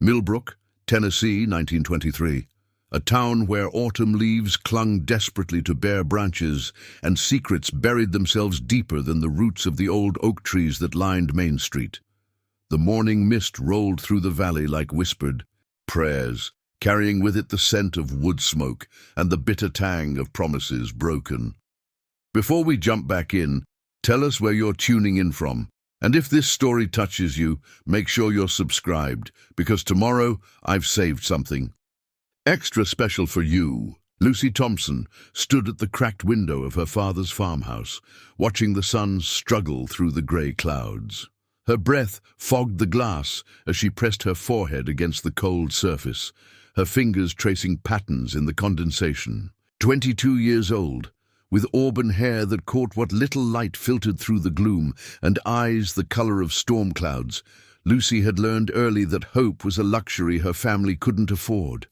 Millbrook, Tennessee, 1923. A town where autumn leaves clung desperately to bare branches and secrets buried themselves deeper than the roots of the old oak trees that lined Main Street. The morning mist rolled through the valley like whispered prayers, carrying with it the scent of wood smoke and the bitter tang of promises broken. Before we jump back in, tell us where you're tuning in from. And if this story touches you, make sure you're subscribed, because tomorrow I've saved something extra special for you. Lucy Thompson stood at the cracked window of her father's farmhouse, watching the sun struggle through the grey clouds. Her breath fogged the glass as she pressed her forehead against the cold surface, her fingers tracing patterns in the condensation. 22 years old, with auburn hair that caught what little light filtered through the gloom and eyes the color of storm clouds, Lucy had learned early that hope was a luxury her family couldn't afford.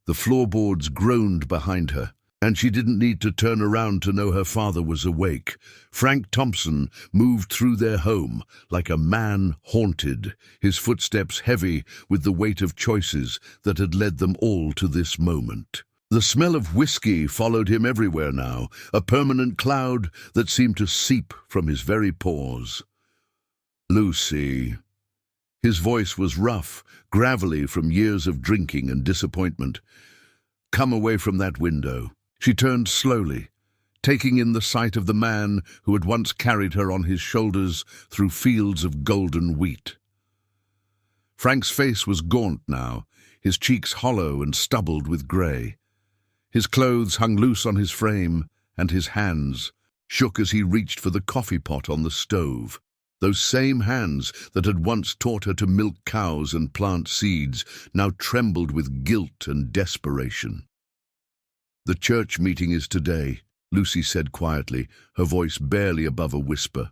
The floorboards groaned behind her, and she didn't need to turn around to know her father was awake. Frank Thompson moved through their home like a man haunted, his footsteps heavy with the weight of choices that had led them all to this moment. The smell of whiskey followed him everywhere now, a permanent cloud that seemed to seep from his very pores. Lucy. His voice was rough, gravelly from years of drinking and disappointment. Come away from that window. She turned slowly, taking in the sight of the man who had once carried her on his shoulders through fields of golden wheat. Frank's face was gaunt now, his cheeks hollow and stubbled with grey. His clothes hung loose on his frame, and his hands shook as he reached for the coffee pot on the stove. Those same hands that had once taught her to milk cows and plant seeds now trembled with guilt and desperation. "The church meeting is today," Lucy said quietly, her voice barely above a whisper.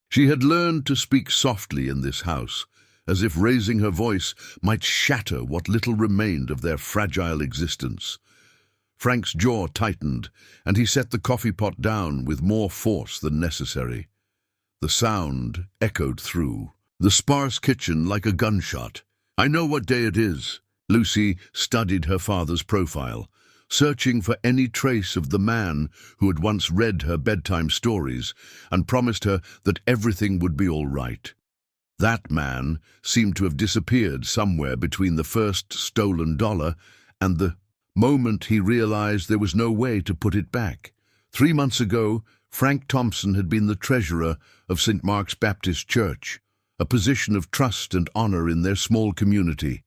She had learned to speak softly in this house, as if raising her voice might shatter what little remained of their fragile existence. Frank's jaw tightened, and he set the coffee pot down with more force than necessary. The sound echoed through the sparse kitchen like a gunshot. "I know what day it is." Lucy studied her father's profile, searching for any trace of the man who had once read her bedtime stories and promised her that everything would be all right. That man seemed to have disappeared somewhere between the first stolen dollar and the moment he realized there was no way to put it back. 3 months ago, Frank Thompson had been the treasurer of St. Mark's Baptist Church, a position of trust and honor in their small community.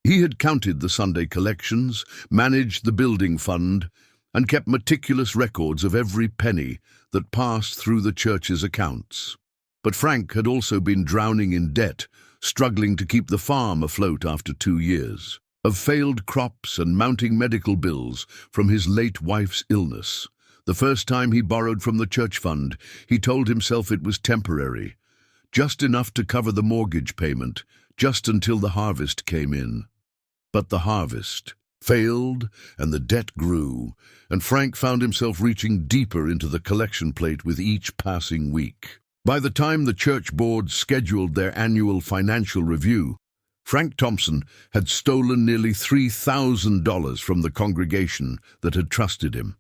He had counted the Sunday collections, managed the building fund, and kept meticulous records of every penny that passed through the church's accounts. But Frank had also been drowning in debt, struggling to keep the farm afloat after 2 years of failed crops and mounting medical bills from his late wife's illness. The first time he borrowed from the church fund, he told himself it was temporary, just enough to cover the mortgage payment, just until the harvest came in. But the harvest failed, and the debt grew, and Frank found himself reaching deeper into the collection plate with each passing week. By the time the church board scheduled their annual financial review, Frank Thompson had stolen nearly $3,000 from the congregation that had trusted him.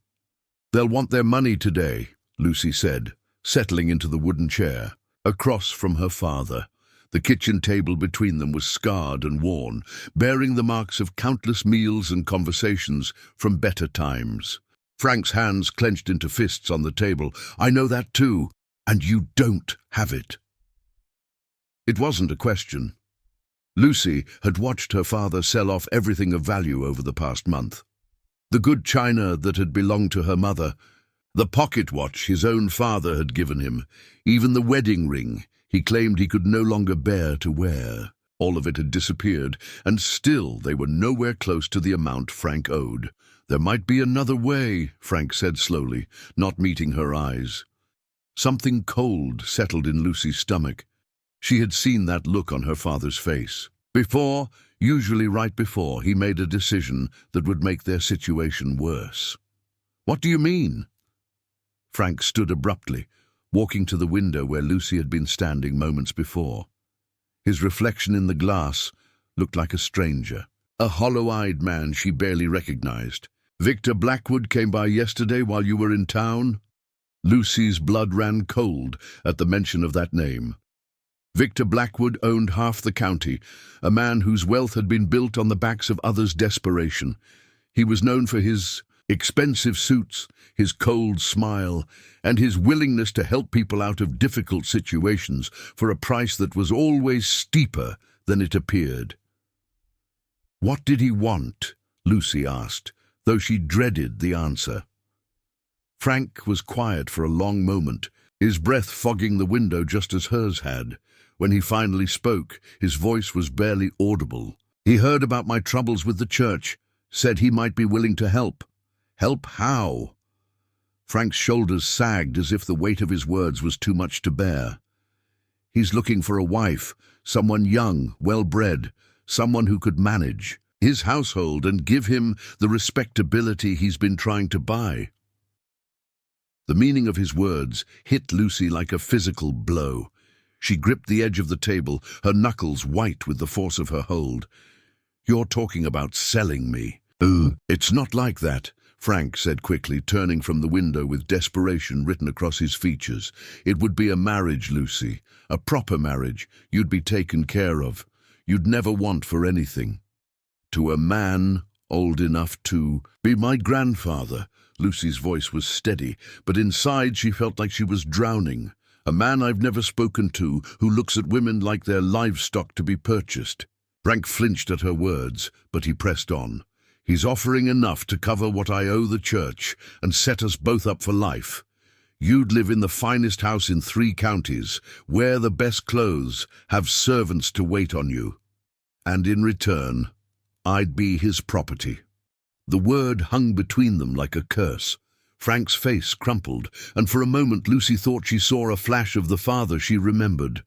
"They'll want their money today," Lucy said, settling into the wooden chair, across from her father. The kitchen table between them was scarred and worn, bearing the marks of countless meals and conversations from better times. Frank's hands clenched into fists on the table. "I know that too, and you don't have it." It wasn't a question. Lucy had watched her father sell off everything of value over the past month. The good china that had belonged to her mother, the pocket watch his own father had given him, even the wedding ring he claimed he could no longer bear to wear. All of it had disappeared, and still they were nowhere close to the amount Frank owed. "There might be another way," Frank said slowly, not meeting her eyes. Something cold settled in Lucy's stomach. She had seen that look on her father's face before, usually right before he made a decision that would make their situation worse. "What do you mean?" Frank stood abruptly, walking to the window where Lucy had been standing moments before. His reflection in the glass looked like a stranger. A hollow-eyed man she barely recognized. "Victor Blackwood came by yesterday while you were in town?" Lucy's blood ran cold at the mention of that name. Victor Blackwood owned half the county, a man whose wealth had been built on the backs of others' desperation. He was known for his expensive suits, his cold smile, and his willingness to help people out of difficult situations for a price that was always steeper than it appeared. "What did he want?" Lucy asked, though she dreaded the answer. Frank was quiet for a long moment, his breath fogging the window just as hers had. When he finally spoke, his voice was barely audible. "He heard about my troubles with the church, said he might be willing to help." "Help how?" Frank's shoulders sagged as if the weight of his words was too much to bear. "He's looking for a wife, someone young, well-bred, someone who could manage his household and give him the respectability he's been trying to buy." The meaning of his words hit Lucy like a physical blow. She gripped the edge of the table, her knuckles white with the force of her hold. "You're talking about selling me." "It's not like that," Frank said quickly, turning from the window with desperation written across his features. "It would be a marriage, Lucy, a proper marriage. You'd be taken care of. You'd never want for anything. To a man old enough to be my grandfather." Lucy's voice was steady, but inside she felt like she was drowning. "A man I've never spoken to, who looks at women like they're livestock to be purchased." Frank flinched at her words, but he pressed on. "He's offering enough to cover what I owe the church and set us both up for life. You'd live in the finest house in 3 counties, wear the best clothes, have servants to wait on you. And in return, I'd be his property." The word hung between them like a curse. Frank's face crumpled, and for a moment Lucy thought she saw a flash of the father she remembered.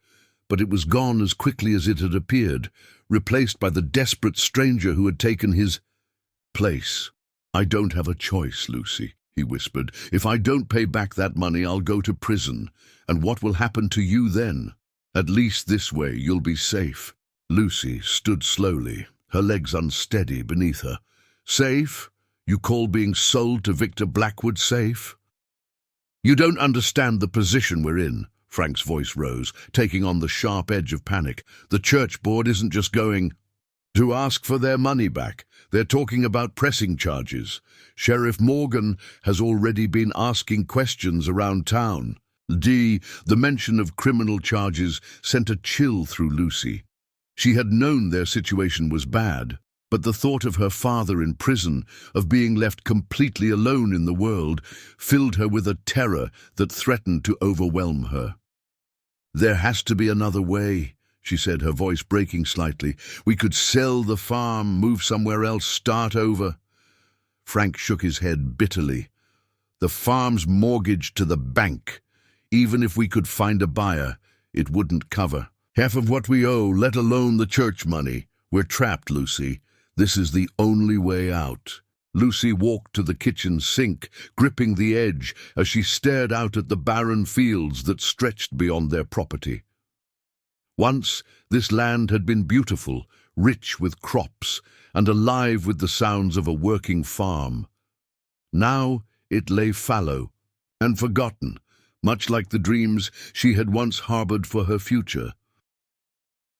But it was gone as quickly as it had appeared, replaced by the desperate stranger who had taken his place. "I don't have a choice, Lucy," he whispered. "If I don't pay back that money, I'll go to prison. And what will happen to you then? At least this way you'll be safe." Lucy stood slowly, her legs unsteady beneath her. "Safe? You call being sold to Victor Blackwood safe?" "You don't understand the position we're in." Frank's voice rose, taking on the sharp edge of panic. "The church board isn't just going to ask for their money back. They're talking about pressing charges. Sheriff Morgan has already been asking questions around town." The mention of criminal charges sent a chill through Lucy. She had known their situation was bad, but the thought of her father in prison, of being left completely alone in the world, filled her with a terror that threatened to overwhelm her. "There has to be another way," she said, her voice breaking slightly. "We could sell the farm, move somewhere else, start over." Frank shook his head bitterly. "The farm's mortgaged to the bank. Even if we could find a buyer, it wouldn't cover half of what we owe, let alone the church money. We're trapped, Lucy. This is the only way out." Lucy walked to the kitchen sink, gripping the edge as she stared out at the barren fields that stretched beyond their property. Once, this land had been beautiful, rich with crops, and alive with the sounds of a working farm. Now it lay fallow and forgotten, much like the dreams she had once harbored for her future.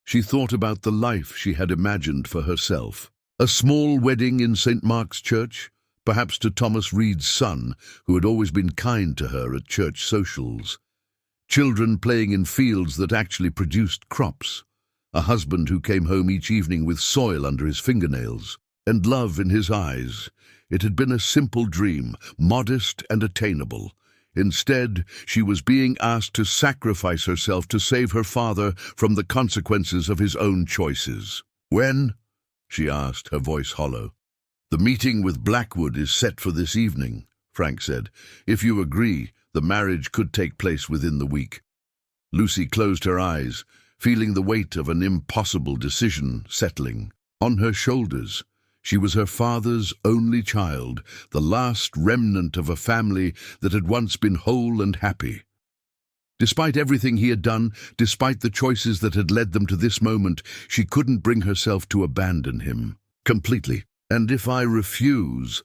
She thought about the life she had imagined for herself. A small wedding in St. Mark's Church, perhaps to Thomas Reed's son, who had always been kind to her at church socials. Children playing in fields that actually produced crops. A husband who came home each evening with soil under his fingernails, and love in his eyes. It had been a simple dream, modest and attainable. Instead, she was being asked to sacrifice herself to save her father from the consequences of his own choices. "When?" she asked, her voice hollow. "The meeting with Blackwood is set for this evening," Frank said. "If you agree, the marriage could take place within the week." Lucy closed her eyes, feeling the weight of an impossible decision settling on her shoulders. She was her father's only child, the last remnant of a family that had once been whole and happy. Despite everything he had done, despite the choices that had led them to this moment, she couldn't bring herself to abandon him. Completely. And if I refuse?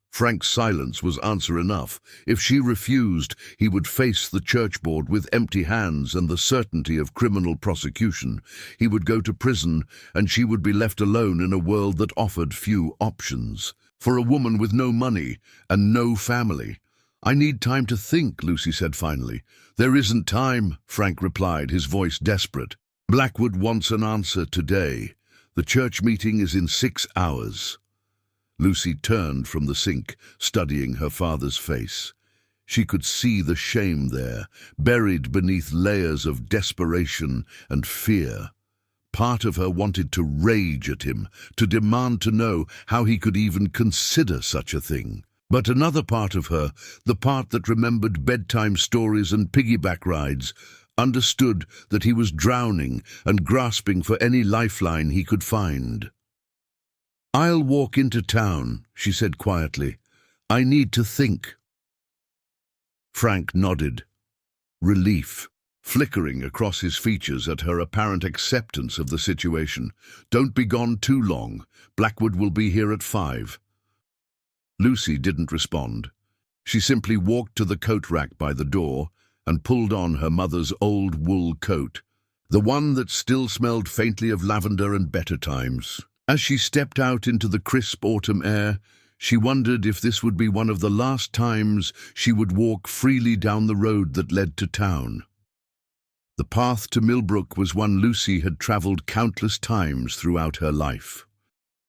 Frank's silence was answer enough. If she refused, he would face the church board with empty hands and the certainty of criminal prosecution. He would go to prison, and she would be left alone in a world that offered few options. For a woman with no money and no family. "I need time to think," Lucy said finally. "There isn't time," Frank replied, his voice desperate. "Blackwood wants an answer today. The church meeting is in 6 hours. Lucy turned from the sink, studying her father's face. She could see the shame there, buried beneath layers of desperation and fear. Part of her wanted to rage at him, to demand to know how he could even consider such a thing. But another part of her, the part that remembered bedtime stories and piggyback rides, understood that he was drowning and grasping for any lifeline he could find. "I'll walk into town," she said quietly. "I need to think." Frank nodded. Relief flickering across his features at her apparent acceptance of the situation. "Don't be gone too long. Blackwood will be here at 5. Lucy didn't respond. She simply walked to the coat rack by the door and pulled on her mother's old wool coat, the one that still smelled faintly of lavender and better times. As she stepped out into the crisp autumn air, she wondered if this would be one of the last times she would walk freely down the road that led to town. The path to Millbrook was one Lucy had travelled countless times throughout her life.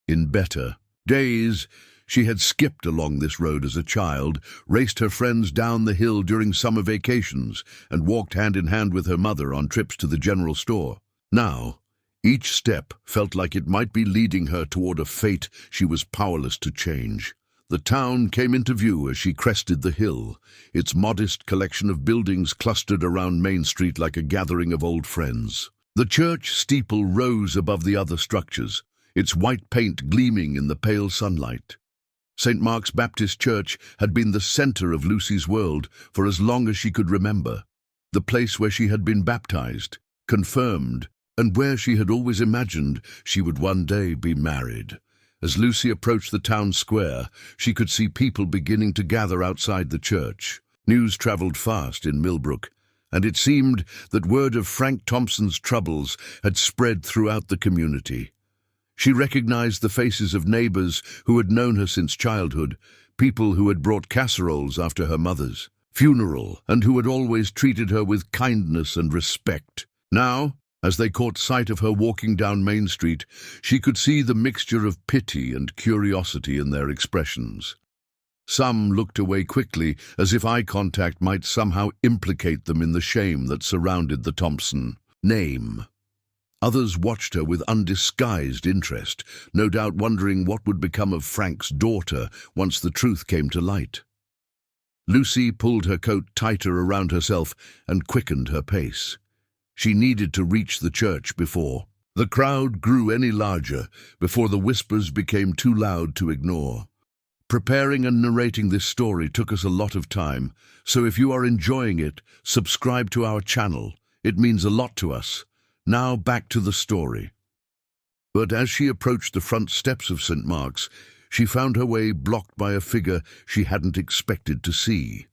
In better days, she had skipped along this road as a child, raced her friends down the hill during summer vacations, and walked hand in hand with her mother on trips to the general store. Now, each step felt like it might be leading her toward a fate she was powerless to change. The town came into view as she crested the hill, its modest collection of buildings clustered around Main Street like a gathering of old friends. The church steeple rose above the other structures, its white paint gleaming in the pale sunlight. St. Mark's Baptist Church had been the center of Lucy's world for as long as she could remember, the place where she had been baptized, confirmed, and where she had always imagined she would one day be married. As Lucy approached the town square, she could see people beginning to gather outside the church. News traveled fast in Millbrook, and it seemed that word of Frank Thompson's troubles had spread throughout the community. She recognized the faces of neighbors who had known her since childhood, people who had brought casseroles after her mother's funeral, and who had always treated her with kindness and respect. Now, as they caught sight of her walking down Main Street, she could see the mixture of pity and curiosity in their expressions. Some looked away quickly, as if eye contact might somehow implicate them in the shame that surrounded the Thompson name. Others watched her with undisguised interest, no doubt wondering what would become of Frank's daughter once the truth came to light. Lucy pulled her coat tighter around herself and quickened her pace. She needed to reach the church before the crowd grew any larger, before the whispers became too loud to ignore. Preparing and narrating this story took us a lot of time, so if you are enjoying it, subscribe to our channel. It means a lot to us. Now back to the story. But as she approached the front steps of St. Mark's, she found her way blocked by a figure she hadn't expected to see.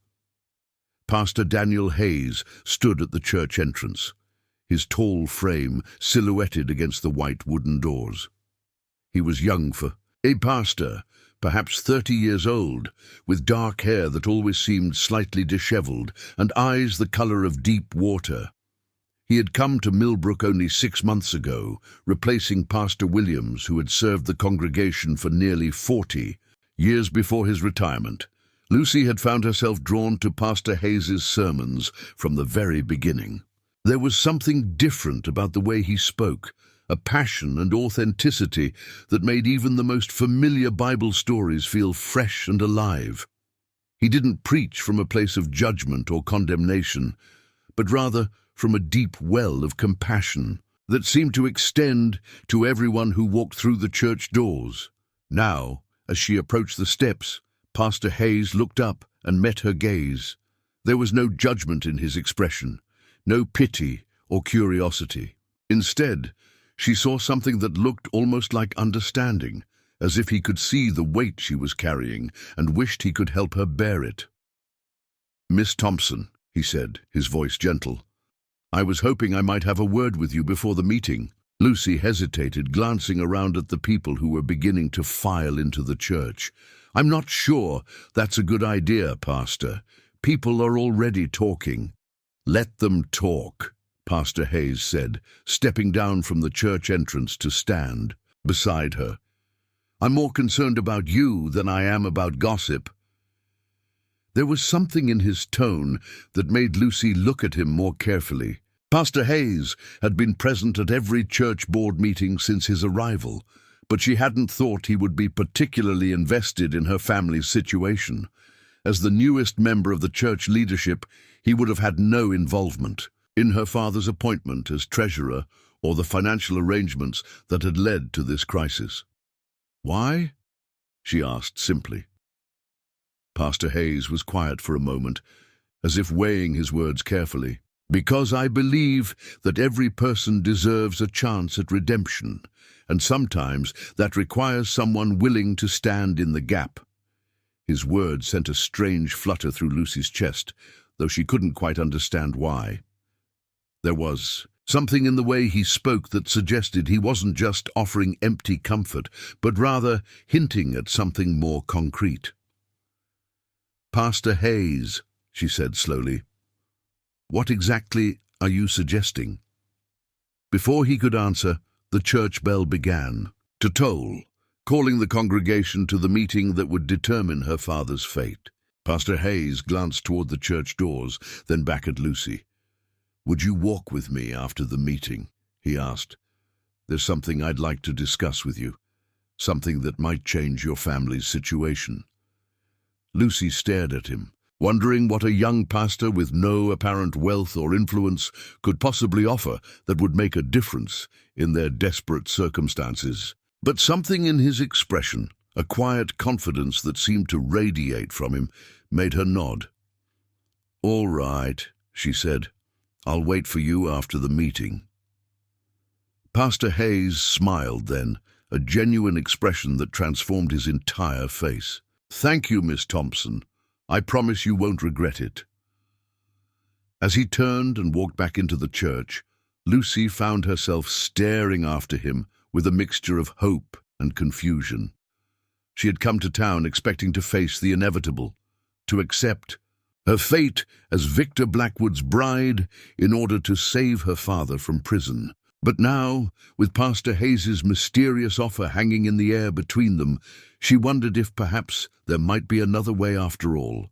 Pastor Daniel Hayes stood at the church entrance, his tall frame silhouetted against the white wooden doors. He was young for a pastor, perhaps 30 years old, with dark hair that always seemed slightly disheveled and eyes the color of deep water. He had come to Millbrook only 6 months ago, replacing Pastor Williams, who had served the congregation for nearly 40 years before his retirement. Lucy had found herself drawn to Pastor Hayes's sermons from the very beginning. There was something different about the way he spoke, a passion and authenticity that made even the most familiar Bible stories feel fresh and alive. He didn't preach from a place of judgment or condemnation, but rather from a deep well of compassion that seemed to extend to everyone who walked through the church doors. Now, as she approached the steps, Pastor Hayes looked up and met her gaze. There was no judgment in his expression, no pity or curiosity. Instead, she saw something that looked almost like understanding, as if he could see the weight she was carrying and wished he could help her bear it. "Miss Thompson," he said, his voice gentle, "I was hoping I might have a word with you before the meeting." Lucy hesitated, glancing around at the people who were beginning to file into the church. "I'm not sure that's a good idea, Pastor. People are already talking." "Let them talk," Pastor Hayes said, stepping down from the church entrance to stand beside her. "I'm more concerned about you than I am about gossip." There was something in his tone that made Lucy look at him more carefully. Pastor Hayes had been present at every church board meeting since his arrival, but she hadn't thought he would be particularly invested in her family's situation. As the newest member of the church leadership, he would have had no involvement in her father's appointment as treasurer or the financial arrangements that had led to this crisis. "Why?" she asked simply. Pastor Hayes was quiet for a moment, as if weighing his words carefully. "Because I believe that every person deserves a chance at redemption, and sometimes that requires someone willing to stand in the gap." His words sent a strange flutter through Lucy's chest, though she couldn't quite understand why. There was something in the way he spoke that suggested he wasn't just offering empty comfort, but rather hinting at something more concrete. "Pastor Hayes," she said slowly, "what exactly are you suggesting?" Before he could answer, the church bell began to toll, calling the congregation to the meeting that would determine her father's fate. Pastor Hayes glanced toward the church doors, then back at Lucy. "Would you walk with me after the meeting?" he asked. "There's something I'd like to discuss with you, something that might change your family's situation." Lucy stared at him, wondering what a young pastor with no apparent wealth or influence could possibly offer that would make a difference in their desperate circumstances. But something in his expression, a quiet confidence that seemed to radiate from him, made her nod. "All right," she said. "I'll wait for you after the meeting." Pastor Hayes smiled then, a genuine expression that transformed his entire face. "Thank you, Miss Thompson. I promise you won't regret it." As he turned and walked back into the church, Lucy found herself staring after him with a mixture of hope and confusion. She had come to town expecting to face the inevitable, to accept her fate as Victor Blackwood's bride in order to save her father from prison. But now, with Pastor Hayes's mysterious offer hanging in the air between them, she wondered if perhaps there might be another way after all.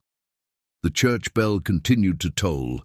The church bell continued to toll,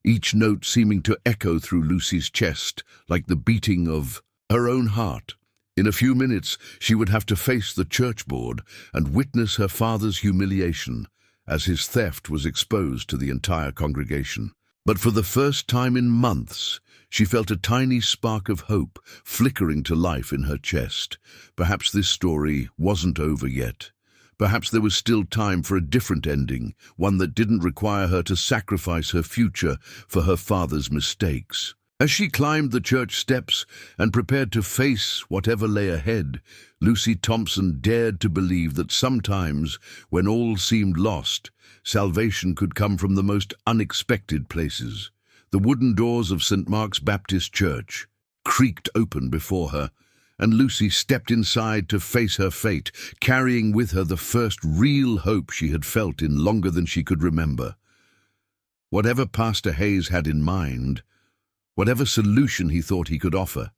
each note seeming to echo through Lucy's chest like the beating of her own heart. In a few minutes, she would have to face the church board and witness her father's humiliation as his theft was exposed to the entire congregation. But for the first time in months, she felt a tiny spark of hope flickering to life in her chest. Perhaps this story wasn't over yet. Perhaps there was still time for a different ending, one that didn't require her to sacrifice her future for her father's mistakes. As she climbed the church steps and prepared to face whatever lay ahead, Lucy Thompson dared to believe that sometimes, when all seemed lost, salvation could come from the most unexpected places. The wooden doors of St. Mark's Baptist Church creaked open before her, and Lucy stepped inside to face her fate, carrying with her the first real hope she had felt in longer than she could remember. Whatever Pastor Hayes had in mind, whatever solution he thought he could offer,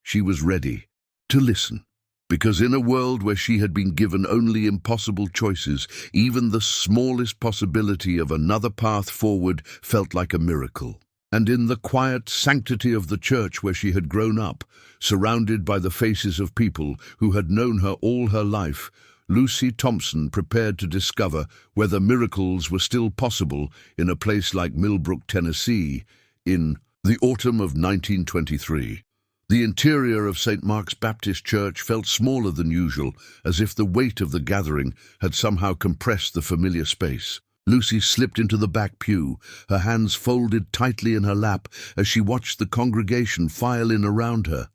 she was ready to listen. Because in a world where she had been given only impossible choices, even the smallest possibility of another path forward felt like a miracle. And in the quiet sanctity of the church where she had grown up, surrounded by the faces of people who had known her all her life, Lucy Thompson prepared to discover whether miracles were still possible in a place like Millbrook, Tennessee, in the autumn of 1923. The interior of St. Mark's Baptist Church felt smaller than usual, as if the weight of the gathering had somehow compressed the familiar space. Lucy slipped into the back pew, her hands folded tightly in her lap as she watched the congregation file in around her.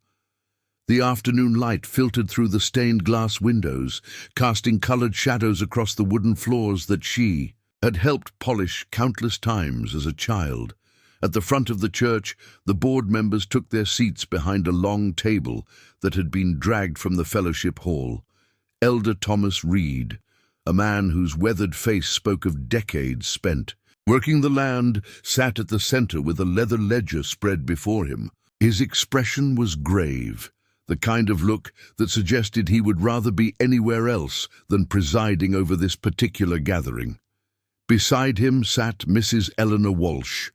The afternoon light filtered through the stained glass windows, casting colored shadows across the wooden floors that she had helped polish countless times as a child. At the front of the church, the board members took their seats behind a long table that had been dragged from the fellowship hall. Elder Thomas Reed, a man whose weathered face spoke of decades spent working the land, sat at the center with a leather ledger spread before him. His expression was grave, the kind of look that suggested he would rather be anywhere else than presiding over this particular gathering. Beside him sat Mrs. Eleanor Walsh,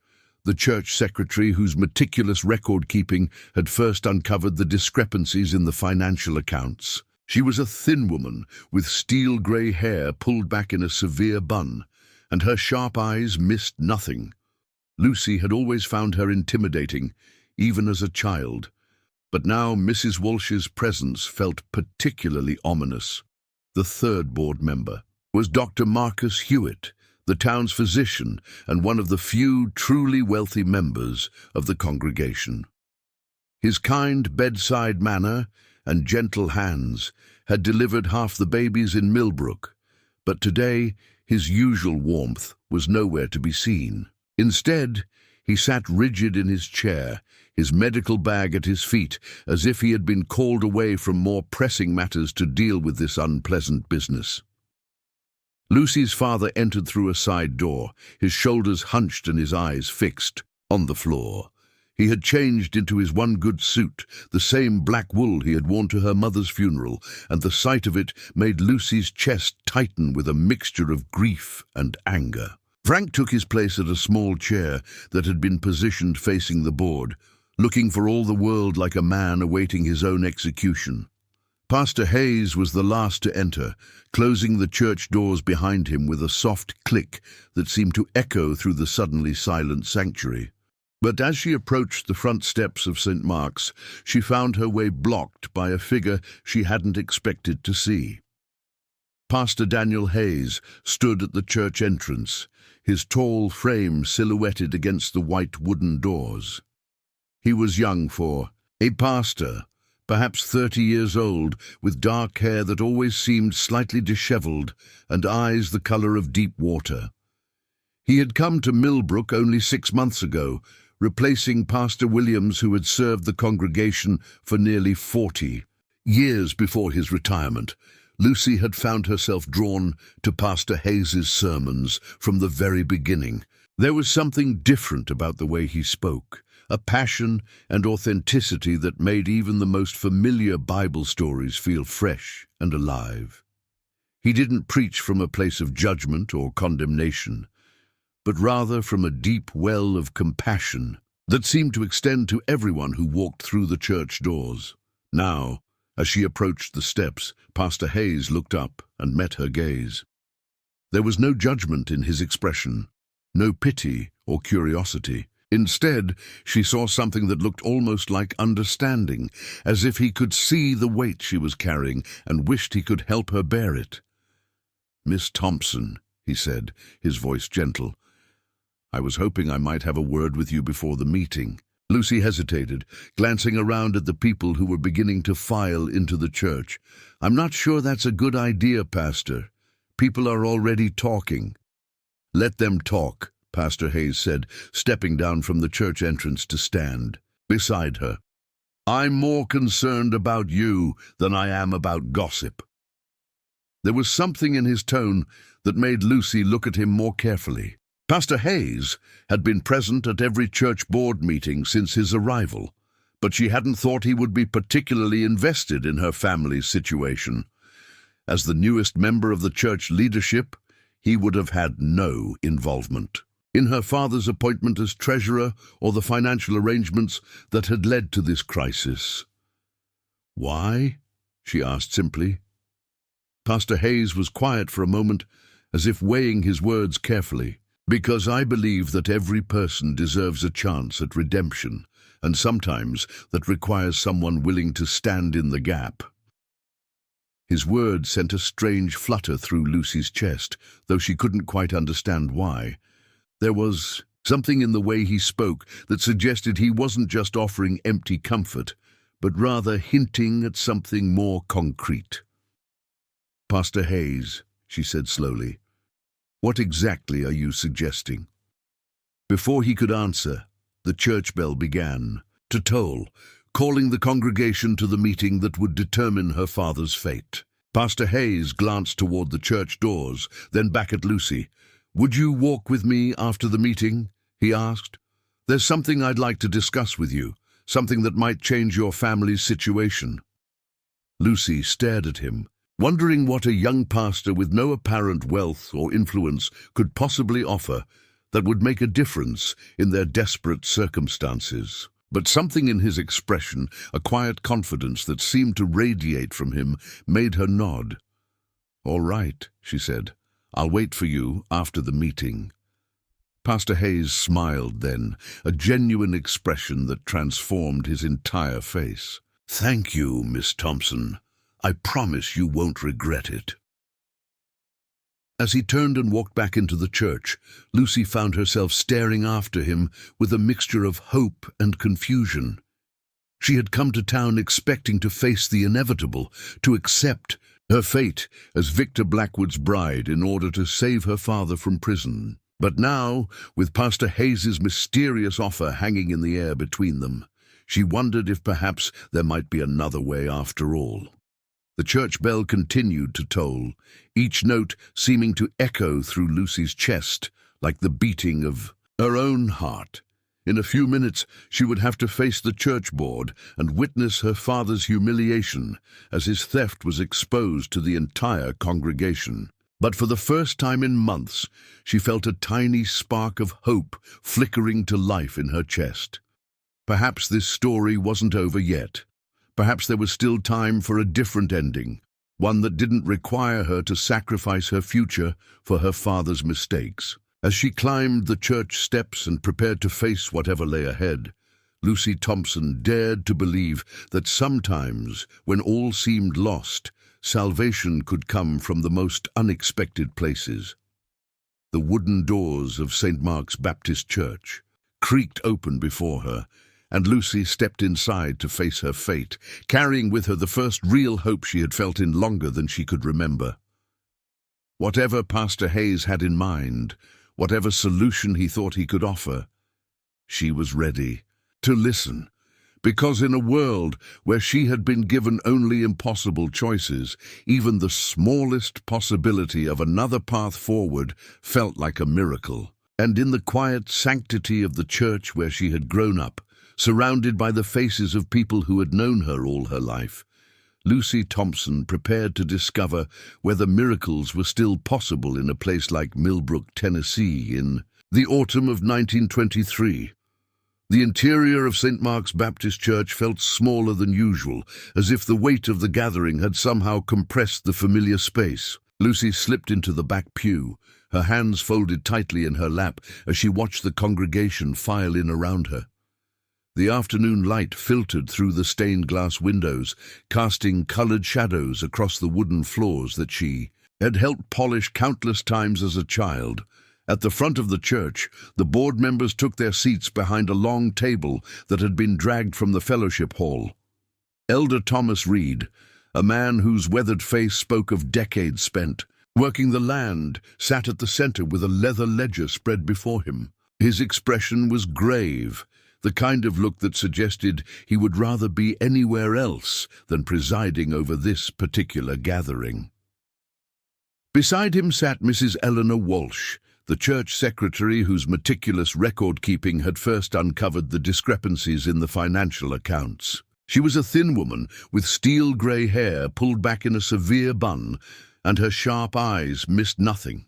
the church secretary whose meticulous record-keeping had first uncovered the discrepancies in the financial accounts. She was a thin woman with steel-grey hair pulled back in a severe bun, and her sharp eyes missed nothing. Lucy had always found her intimidating, even as a child, but now Mrs. Walsh's presence felt particularly ominous. The third board member was Dr. Marcus Hewitt, the town's physician and one of the few truly wealthy members of the congregation. His kind bedside manner and gentle hands had delivered half the babies in Millbrook, but today his usual warmth was nowhere to be seen. Instead, he sat rigid in his chair, his medical bag at his feet, as if he had been called away from more pressing matters to deal with this unpleasant business. Lucy's father entered through a side door, his shoulders hunched and his eyes fixed on the floor. He had changed into his one good suit, the same black wool he had worn to her mother's funeral, and the sight of it made Lucy's chest tighten with a mixture of grief and anger. Frank took his place at a small chair that had been positioned facing the board, looking for all the world like a man awaiting his own execution. Pastor Hayes was the last to enter, closing the church doors behind him with a soft click that seemed to echo through the suddenly silent sanctuary. But as she approached the front steps of St. Mark's, she found her way blocked by a figure she hadn't expected to see. Pastor Daniel Hayes stood at the church entrance, his tall frame silhouetted against the white wooden doors. He was young for a pastor, perhaps 30 years old, with dark hair that always seemed slightly disheveled and eyes the color of deep water. He had come to Millbrook only 6 months ago, replacing Pastor Williams, who had served the congregation for nearly 40 years before his retirement. Lucy had found herself drawn to Pastor Hayes's sermons from the very beginning. There was something different about the way he spoke, a passion and authenticity that made even the most familiar Bible stories feel fresh and alive. He didn't preach from a place of judgment or condemnation, but rather from a deep well of compassion that seemed to extend to everyone who walked through the church doors. Now, as she approached the steps, Pastor Hayes looked up and met her gaze. There was no judgment in his expression, no pity or curiosity. Instead, she saw something that looked almost like understanding, as if he could see the weight she was carrying and wished he could help her bear it. "Miss Thompson," he said, his voice gentle, "I was hoping I might have a word with you before the meeting." Lucy hesitated, glancing around at the people who were beginning to file into the church. "I'm not sure that's a good idea, Pastor. People are already talking." "Let them talk," Pastor Hayes said, stepping down from the church entrance to stand beside her. "I'm more concerned about you than I am about gossip." There was something in his tone that made Lucy look at him more carefully. Pastor Hayes had been present at every church board meeting since his arrival, but she hadn't thought he would be particularly invested in her family's situation. As the newest member of the church leadership, he would have had no involvement in her father's appointment as treasurer or the financial arrangements that had led to this crisis. "Why?" she asked simply. Pastor Hayes was quiet for a moment, as if weighing his words carefully. "Because I believe that every person deserves a chance at redemption, and sometimes that requires someone willing to stand in the gap." His words sent a strange flutter through Lucy's chest, though she couldn't quite understand why. There was something in the way he spoke that suggested he wasn't just offering empty comfort, but rather hinting at something more concrete. "Pastor Hayes," she said slowly, "what exactly are you suggesting?" Before he could answer, the church bell began to toll, calling the congregation to the meeting that would determine her father's fate. Pastor Hayes glanced toward the church doors, then back at Lucy. "Would you walk with me after the meeting?" he asked. "There's something I'd like to discuss with you, something that might change your family's situation." Lucy stared at him, wondering what a young pastor with no apparent wealth or influence could possibly offer that would make a difference in their desperate circumstances. But something in his expression, a quiet confidence that seemed to radiate from him, made her nod. "All right," she said. "I'll wait for you after the meeting." Pastor Hayes smiled then, a genuine expression that transformed his entire face. "Thank you, Miss Thompson. I promise you won't regret it." As he turned and walked back into the church, Lucy found herself staring after him with a mixture of hope and confusion. She had come to town expecting to face the inevitable, to accept her fate as Victor Blackwood's bride in order to save her father from prison. But now, with Pastor Hayes's mysterious offer hanging in the air between them, she wondered if perhaps there might be another way after all. The church bell continued to toll, each note seeming to echo through Lucy's chest like the beating of her own heart. In a few minutes she would have to face the church board and witness her father's humiliation as his theft was exposed to the entire congregation. But for the first time in months, she felt a tiny spark of hope flickering to life in her chest. Perhaps this story wasn't over yet. Perhaps there was still time for a different ending, one that didn't require her to sacrifice her future for her father's mistakes. As she climbed the church steps and prepared to face whatever lay ahead, Lucy Thompson dared to believe that sometimes, when all seemed lost, salvation could come from the most unexpected places. The wooden doors of St. Mark's Baptist Church creaked open before her, and Lucy stepped inside to face her fate, carrying with her the first real hope she had felt in longer than she could remember. Whatever Pastor Hayes had in mind, whatever solution he thought he could offer, she was ready to listen, because in a world where she had been given only impossible choices, even the smallest possibility of another path forward felt like a miracle. And in the quiet sanctity of the church where she had grown up, surrounded by the faces of people who had known her all her life, Lucy Thompson prepared to discover whether miracles were still possible in a place like Millbrook, Tennessee, in the autumn of 1923. The interior of St. Mark's Baptist Church felt smaller than usual, as if the weight of the gathering had somehow compressed the familiar space. Lucy slipped into the back pew, her hands folded tightly in her lap as she watched the congregation file in around her. The afternoon light filtered through the stained glass windows, casting colored shadows across the wooden floors that she had helped polish countless times as a child. At the front of the church, the board members took their seats behind a long table that had been dragged from the fellowship hall. Elder Thomas Reed, a man whose weathered face spoke of decades spent working the land, sat at the center with a leather ledger spread before him. His expression was grave, the kind of look that suggested he would rather be anywhere else than presiding over this particular gathering. Beside him sat Mrs. Eleanor Walsh, the church secretary whose meticulous record-keeping had first uncovered the discrepancies in the financial accounts. She was a thin woman with steel-grey hair pulled back in a severe bun, and her sharp eyes missed nothing.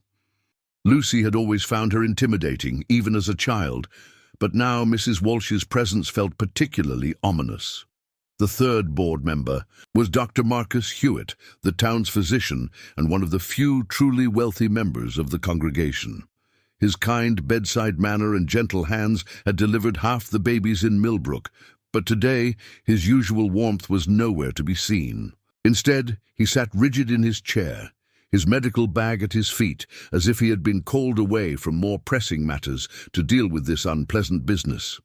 Lucy had always found her intimidating, even as a child, but now Mrs. Walsh's presence felt particularly ominous. The third board member was Dr. Marcus Hewitt, the town's physician and one of the few truly wealthy members of the congregation. His kind bedside manner and gentle hands had delivered half the babies in Millbrook, but today his usual warmth was nowhere to be seen. Instead, he sat rigid in his chair, his medical bag at his feet, as if he had been called away from more pressing matters to deal with this unpleasant business.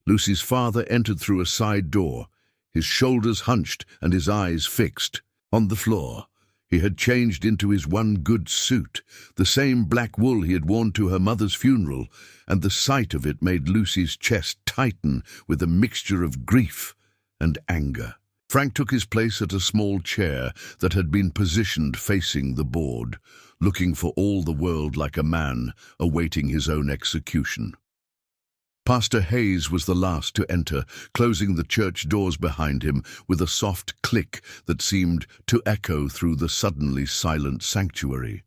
Lucy's father entered through a side door, his shoulders hunched and his eyes fixed. On the floor, he had changed into his one good suit, the same black wool he had worn to her mother's funeral, and the sight of it made Lucy's chest tighten with a mixture of grief and anger. Frank took his place at a small chair that had been positioned facing the board, looking for all the world like a man awaiting his own execution. Pastor Hayes was the last to enter, closing the church doors behind him with a soft click that seemed to echo through the suddenly silent sanctuary.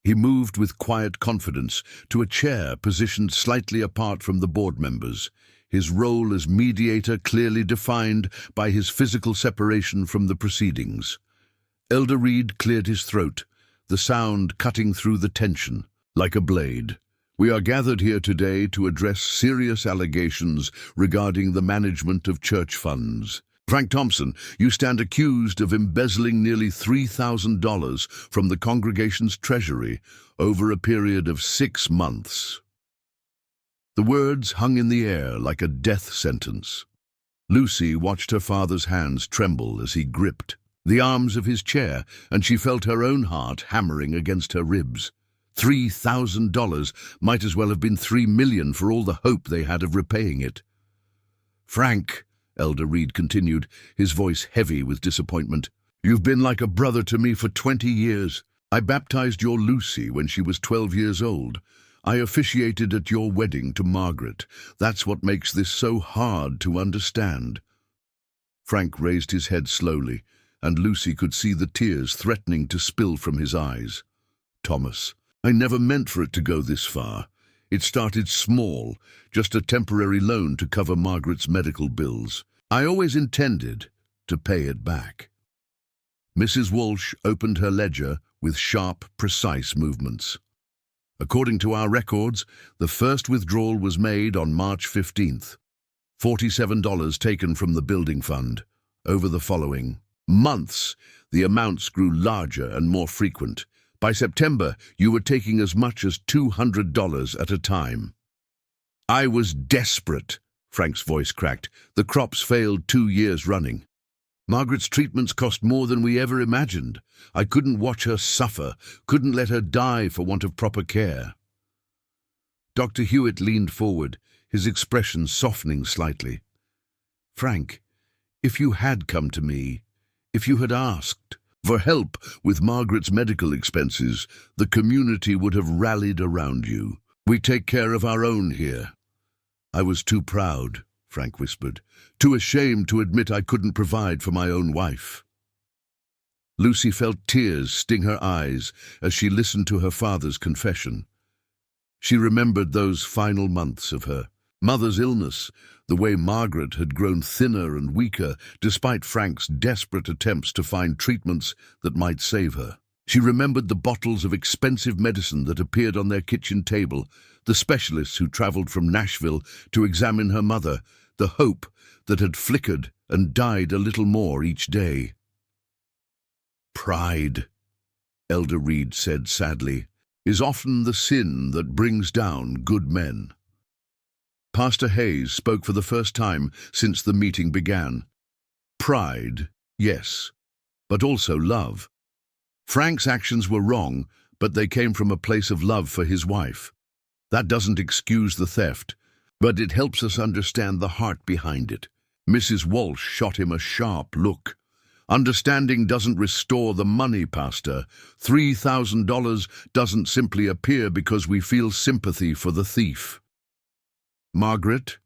He moved with quiet confidence to a chair positioned slightly apart from the board members, his role as mediator clearly defined by his physical separation from the proceedings. Elder Reed cleared his throat, the sound cutting through the tension like a blade. We are gathered here today to address serious allegations regarding the management of church funds. Frank Thompson, you stand accused of embezzling nearly $3,000 from the congregation's treasury over a period of 6 months. The words hung in the air like a death sentence. Lucy watched her father's hands tremble as he gripped the arms of his chair, and she felt her own heart hammering against her ribs. $3,000 might as well have been $3 million for all the hope they had of repaying it. Frank, Elder Reed continued, his voice heavy with disappointment, you've been like a brother to me for 20 years. I baptized your Lucy when she was 12 years old. I officiated at your wedding to Margaret. That's what makes this so hard to understand. Frank raised his head slowly, and Lucy could see the tears threatening to spill from his eyes. Thomas, I never meant for it to go this far. It started small, just a temporary loan to cover Margaret's medical bills. I always intended to pay it back. Mrs. Walsh opened her ledger with sharp, precise movements. According to our records, the first withdrawal was made on March 15th. $47 taken from the building fund. Over the following months, the amounts grew larger and more frequent. By September, you were taking as much as $200 at a time. I was desperate, Frank's voice cracked. The crops failed 2 years running. Margaret's treatments cost more than we ever imagined. I couldn't watch her suffer, couldn't let her die for want of proper care. Dr. Hewitt leaned forward, his expression softening slightly. Frank, if you had come to me, if you had asked for help with Margaret's medical expenses, the community would have rallied around you. We take care of our own here. I was too proud, Frank whispered, too ashamed to admit I couldn't provide for my own wife. Lucy felt tears sting her eyes as she listened to her father's confession. She remembered those final months of her mother's illness, the way Margaret had grown thinner and weaker despite Frank's desperate attempts to find treatments that might save her. She remembered the bottles of expensive medicine that appeared on their kitchen table, the specialists who traveled from Nashville to examine her mother, the hope that had flickered and died a little more each day. Pride, Elder Reed said sadly, is often the sin that brings down good men. Pastor Hayes spoke for the first time since the meeting began. Pride, yes, but also love. Frank's actions were wrong, but they came from a place of love for his wife. That doesn't excuse the theft, but it helps us understand the heart behind it. Mrs. Walsh shot him a sharp look. Understanding doesn't restore the money, Pastor. $3,000 doesn't simply appear because we feel sympathy for the thief. Margaret,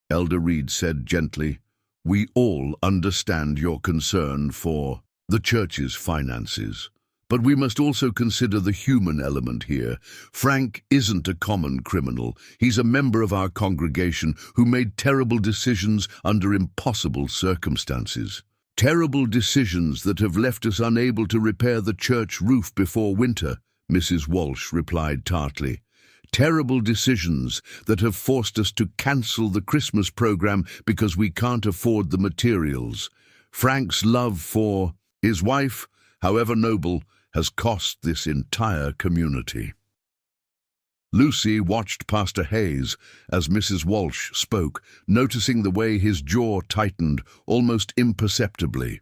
Elder Reed said gently, we all understand your concern for the church's finances. But we must also consider the human element here. Frank isn't a common criminal. He's a member of our congregation who made terrible decisions under impossible circumstances. Terrible decisions that have left us unable to repair the church roof before winter, Mrs. Walsh replied tartly. Terrible decisions that have forced us to cancel the Christmas program because we can't afford the materials. Frank's love for His wife, however noble, has cost this entire community. Lucy watched Pastor Hayes as Mrs. Walsh spoke, noticing the way his jaw tightened almost imperceptibly.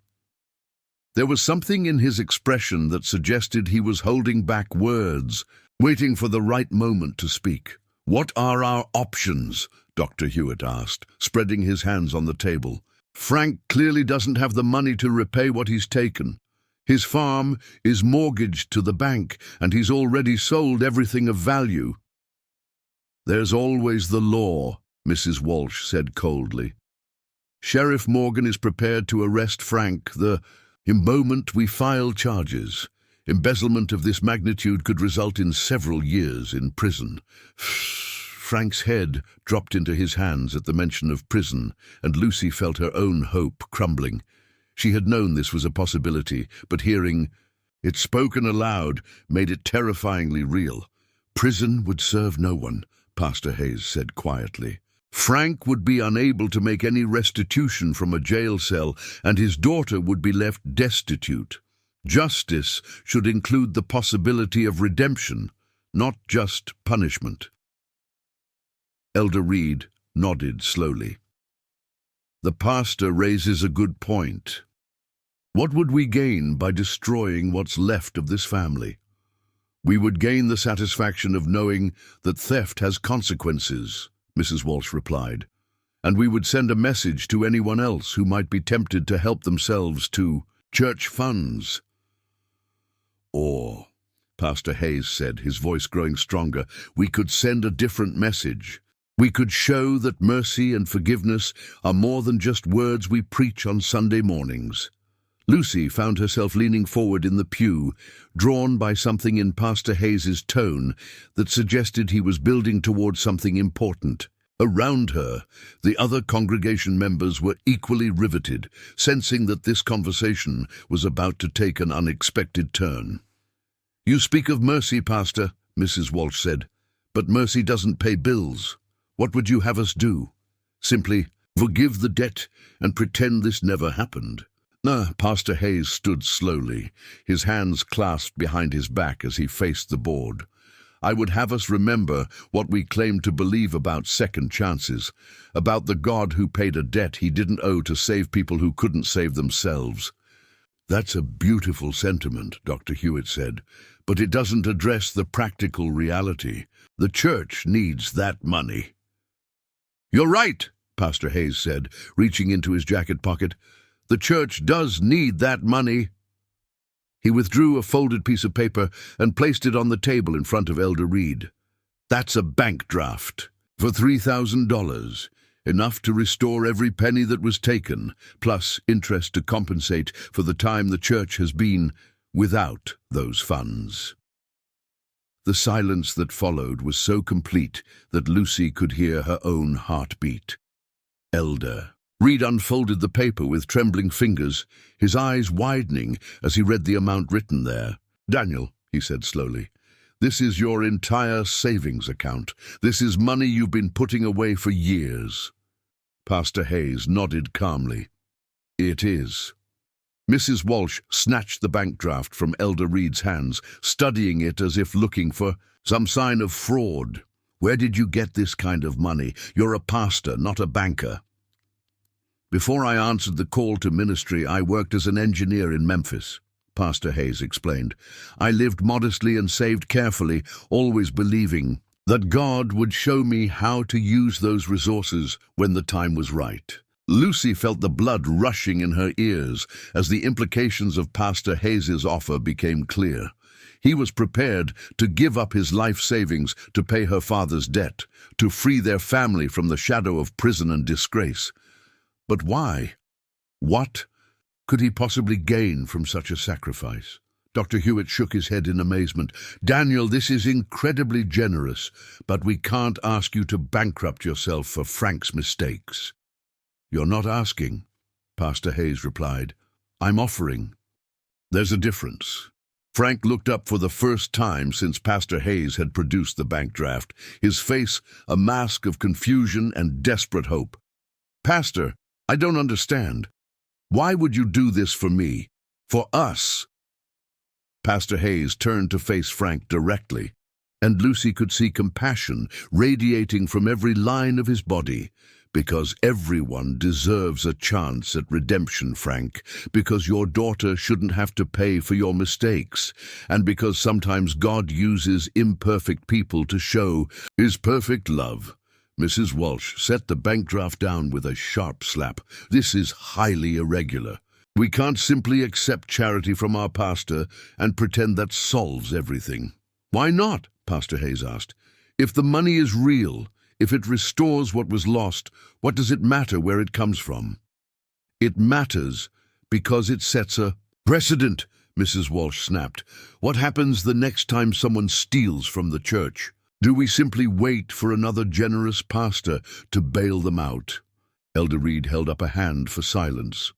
There was something in his expression that suggested he was holding back words, waiting for the right moment to speak. "What are our options?" Dr. Hewitt asked, spreading his hands on the table. "Frank clearly doesn't have the money to repay what he's taken. His farm is mortgaged to the bank, and he's already sold everything of value." "There's always the law," Mrs. Walsh said coldly. "Sheriff Morgan is prepared to arrest Frank the moment we file charges. Embezzlement of this magnitude could result in several years in prison." Frank's head dropped into his hands at the mention of prison, and Lucy felt her own hope crumbling. She had known this was a possibility, but hearing it spoken aloud made it terrifyingly real. "Prison would serve no one," Pastor Hayes said quietly. "Frank would be unable to make any restitution from a jail cell, and his daughter would be left destitute. Justice should include the possibility of redemption, not just punishment." Elder Reed nodded slowly. "The pastor raises a good point. What would we gain by destroying what's left of this family? We would gain the satisfaction of knowing that theft has consequences," Mrs. Walsh replied, "and we would send a message to anyone else who might be tempted to help themselves to church funds." "Or," Pastor Hayes said, his voice growing stronger, "we could send a different message. We could show that mercy and forgiveness are more than just words we preach on Sunday mornings." Lucy found herself leaning forward in the pew, drawn by something in Pastor Hayes's tone that suggested he was building toward something important. Around her, the other congregation members were equally riveted, sensing that this conversation was about to take an unexpected turn. "You speak of mercy, Pastor," Mrs. Walsh said, "but mercy doesn't pay bills. What would you have us do? Simply forgive the debt and pretend this never happened?" Pastor Hayes stood slowly, his hands clasped behind his back as he faced the board. "I would have us remember what we claim to believe about second chances, about the God who paid a debt he didn't owe to save people who couldn't save themselves." "That's a beautiful sentiment," Dr. Hewitt said, "but it doesn't address the practical reality. The church needs that money." "You're right," Pastor Hayes said, reaching into his jacket pocket. "The church does need that money." He withdrew a folded piece of paper and placed it on the table in front of Elder Reed. "That's a bank draft for $3,000, enough to restore every penny that was taken, plus interest to compensate for the time the church has been without those funds." The silence that followed was so complete that Lucy could hear her own heartbeat. "Elder." Reed unfolded the paper with trembling fingers, his eyes widening as he read the amount written there. "Daniel," he said slowly, "this is your entire savings account. This is money you've been putting away for years." Pastor Hayes nodded calmly. "It is." Mrs. Walsh snatched the bank draft from Elder Reed's hands, studying it as if looking for some sign of fraud. "Where did you get this kind of money? You're a pastor, not a banker." "Before I answered the call to ministry, I worked as an engineer in Memphis," Pastor Hayes explained. "I lived modestly and saved carefully, always believing that God would show me how to use those resources when the time was right." Lucy felt the blood rushing in her ears as the implications of Pastor Hayes's offer became clear. He was prepared to give up his life savings to pay her father's debt, to free their family from the shadow of prison and disgrace. But why? What could he possibly gain from such a sacrifice? Dr. Hewitt shook his head in amazement. "Daniel, this is incredibly generous, but we can't ask you to bankrupt yourself for Frank's mistakes." "You're not asking," Pastor Hayes replied. "I'm offering." There's a difference. Frank looked up for the first time since Pastor Hayes had produced the bank draft, his face a mask of confusion and desperate hope. "Pastor, I don't understand. Why would you do this for me? For us. Pastor Hayes turned to face Frank directly, and Lucy could see compassion radiating from every line of his body. Because everyone deserves a chance at redemption, Frank. Because your daughter shouldn't have to pay for your mistakes. And because sometimes God uses imperfect people to show His perfect love. Mrs. Walsh set the bank draft down with a sharp slap. This is highly irregular. We can't simply accept charity from our pastor and pretend that solves everything. Why not? Pastor Hayes asked. If the money is real, if it restores what was lost, what does it matter where it comes from? It matters because it sets a precedent, Mrs. Walsh snapped. What happens the next time someone steals from the church? Do we simply wait for another generous pastor to bail them out? Elder Reed held up a hand for silence.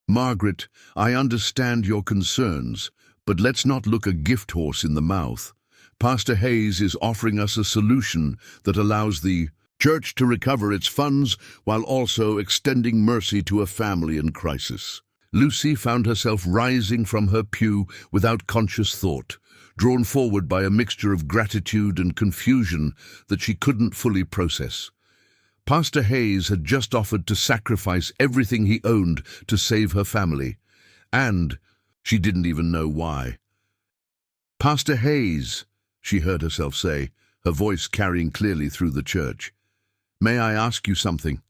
Margaret, I understand your concerns, but let's not look a gift horse in the mouth. Pastor Hayes is offering us a solution that allows the church to recover its funds while also extending mercy to a family in crisis. Lucy found herself rising from her pew without conscious thought, drawn forward by a mixture of gratitude and confusion that she couldn't fully process. Pastor Hayes had just offered to sacrifice everything he owned to save her family, and she didn't even know why. Pastor Hayes, she heard herself say, her voice carrying clearly through the church. May I ask you something?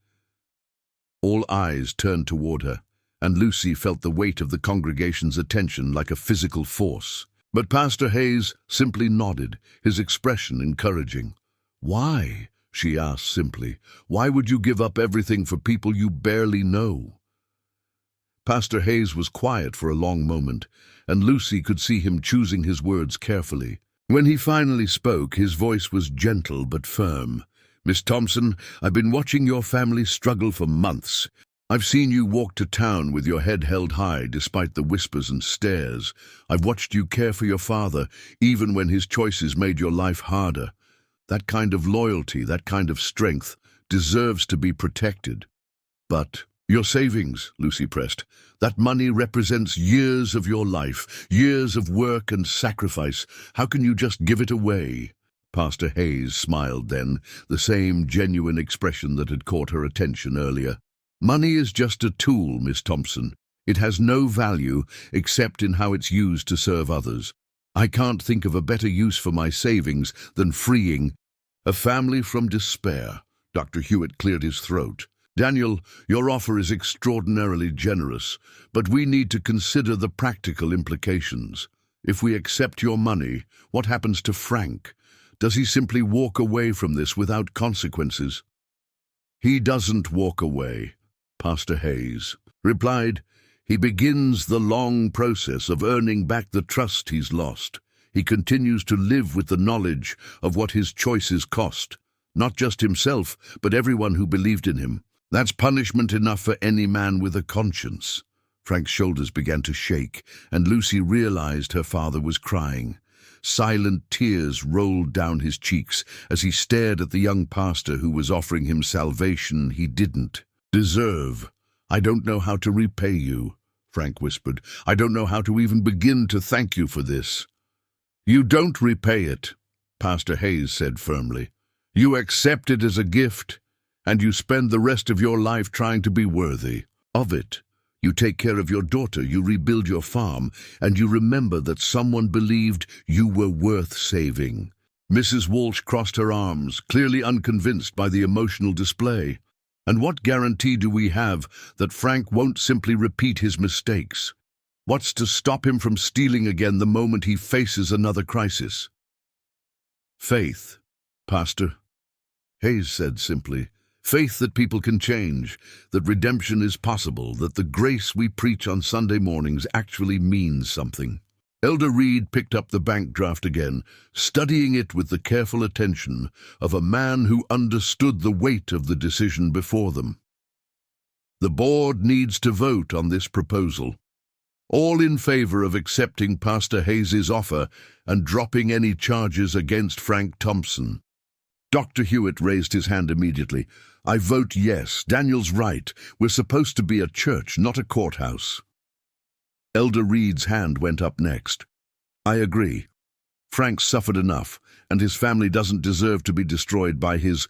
All eyes turned toward her, and Lucy felt the weight of the congregation's attention like a physical force. But Pastor Hayes simply nodded, his expression encouraging. Why? She asked simply. Why would you give up everything for people you barely know? Pastor Hayes was quiet for a long moment, and Lucy could see him choosing his words carefully. When he finally spoke, his voice was gentle but firm. Miss Thompson, I've been watching your family struggle for months. I've seen you walk to town with your head held high despite the whispers and stares. I've watched you care for your father, even when his choices made your life harder. That kind of loyalty, that kind of strength, deserves to be protected. But your savings, Lucy pressed, that money represents years of your life, years of work and sacrifice. How can you just give it away? Pastor Hayes smiled then, the same genuine expression that had caught her attention earlier. Money is just a tool, Miss Thompson. It has no value except in how it's used to serve others. I can't think of a better use for my savings than freeing a family from despair. Dr. Hewitt cleared his throat. Daniel, your offer is extraordinarily generous, but we need to consider the practical implications. If we accept your money, what happens to Frank? Does he simply walk away from this without consequences? He doesn't walk away, Pastor Hayes replied. He begins the long process of earning back the trust he's lost. He continues to live with the knowledge of what his choices cost, not just himself, but everyone who believed in him. That's punishment enough for any man with a conscience. Frank's shoulders began to shake, and Lucy realized her father was crying. Silent tears rolled down his cheeks as he stared at the young pastor who was offering him salvation he didn't deserve. I don't know how to repay you, Frank whispered. I don't know how to even begin to thank you for this. You don't repay it, Pastor Hayes said firmly. You accept it as a gift, and you spend the rest of your life trying to be worthy of it. You take care of your daughter, you rebuild your farm, and you remember that someone believed you were worth saving. Mrs. Walsh crossed her arms, clearly unconvinced by the emotional display. And what guarantee do we have that Frank won't simply repeat his mistakes? What's to stop him from stealing again the moment he faces another crisis? Faith, Pastor Hayes said simply. Faith that people can change, that redemption is possible, that the grace we preach on Sunday mornings actually means something. Elder Reed picked up the bank draft again, studying it with the careful attention of a man who understood the weight of the decision before them. The board needs to vote on this proposal. All in favor of accepting Pastor Hayes's offer and dropping any charges against Frank Thompson. Dr. Hewitt raised his hand immediately. I vote yes. Daniel's right. We're supposed to be a church, not a courthouse. Elder Reed's hand went up next. I agree. Frank's suffered enough, and his family doesn't deserve to be destroyed by his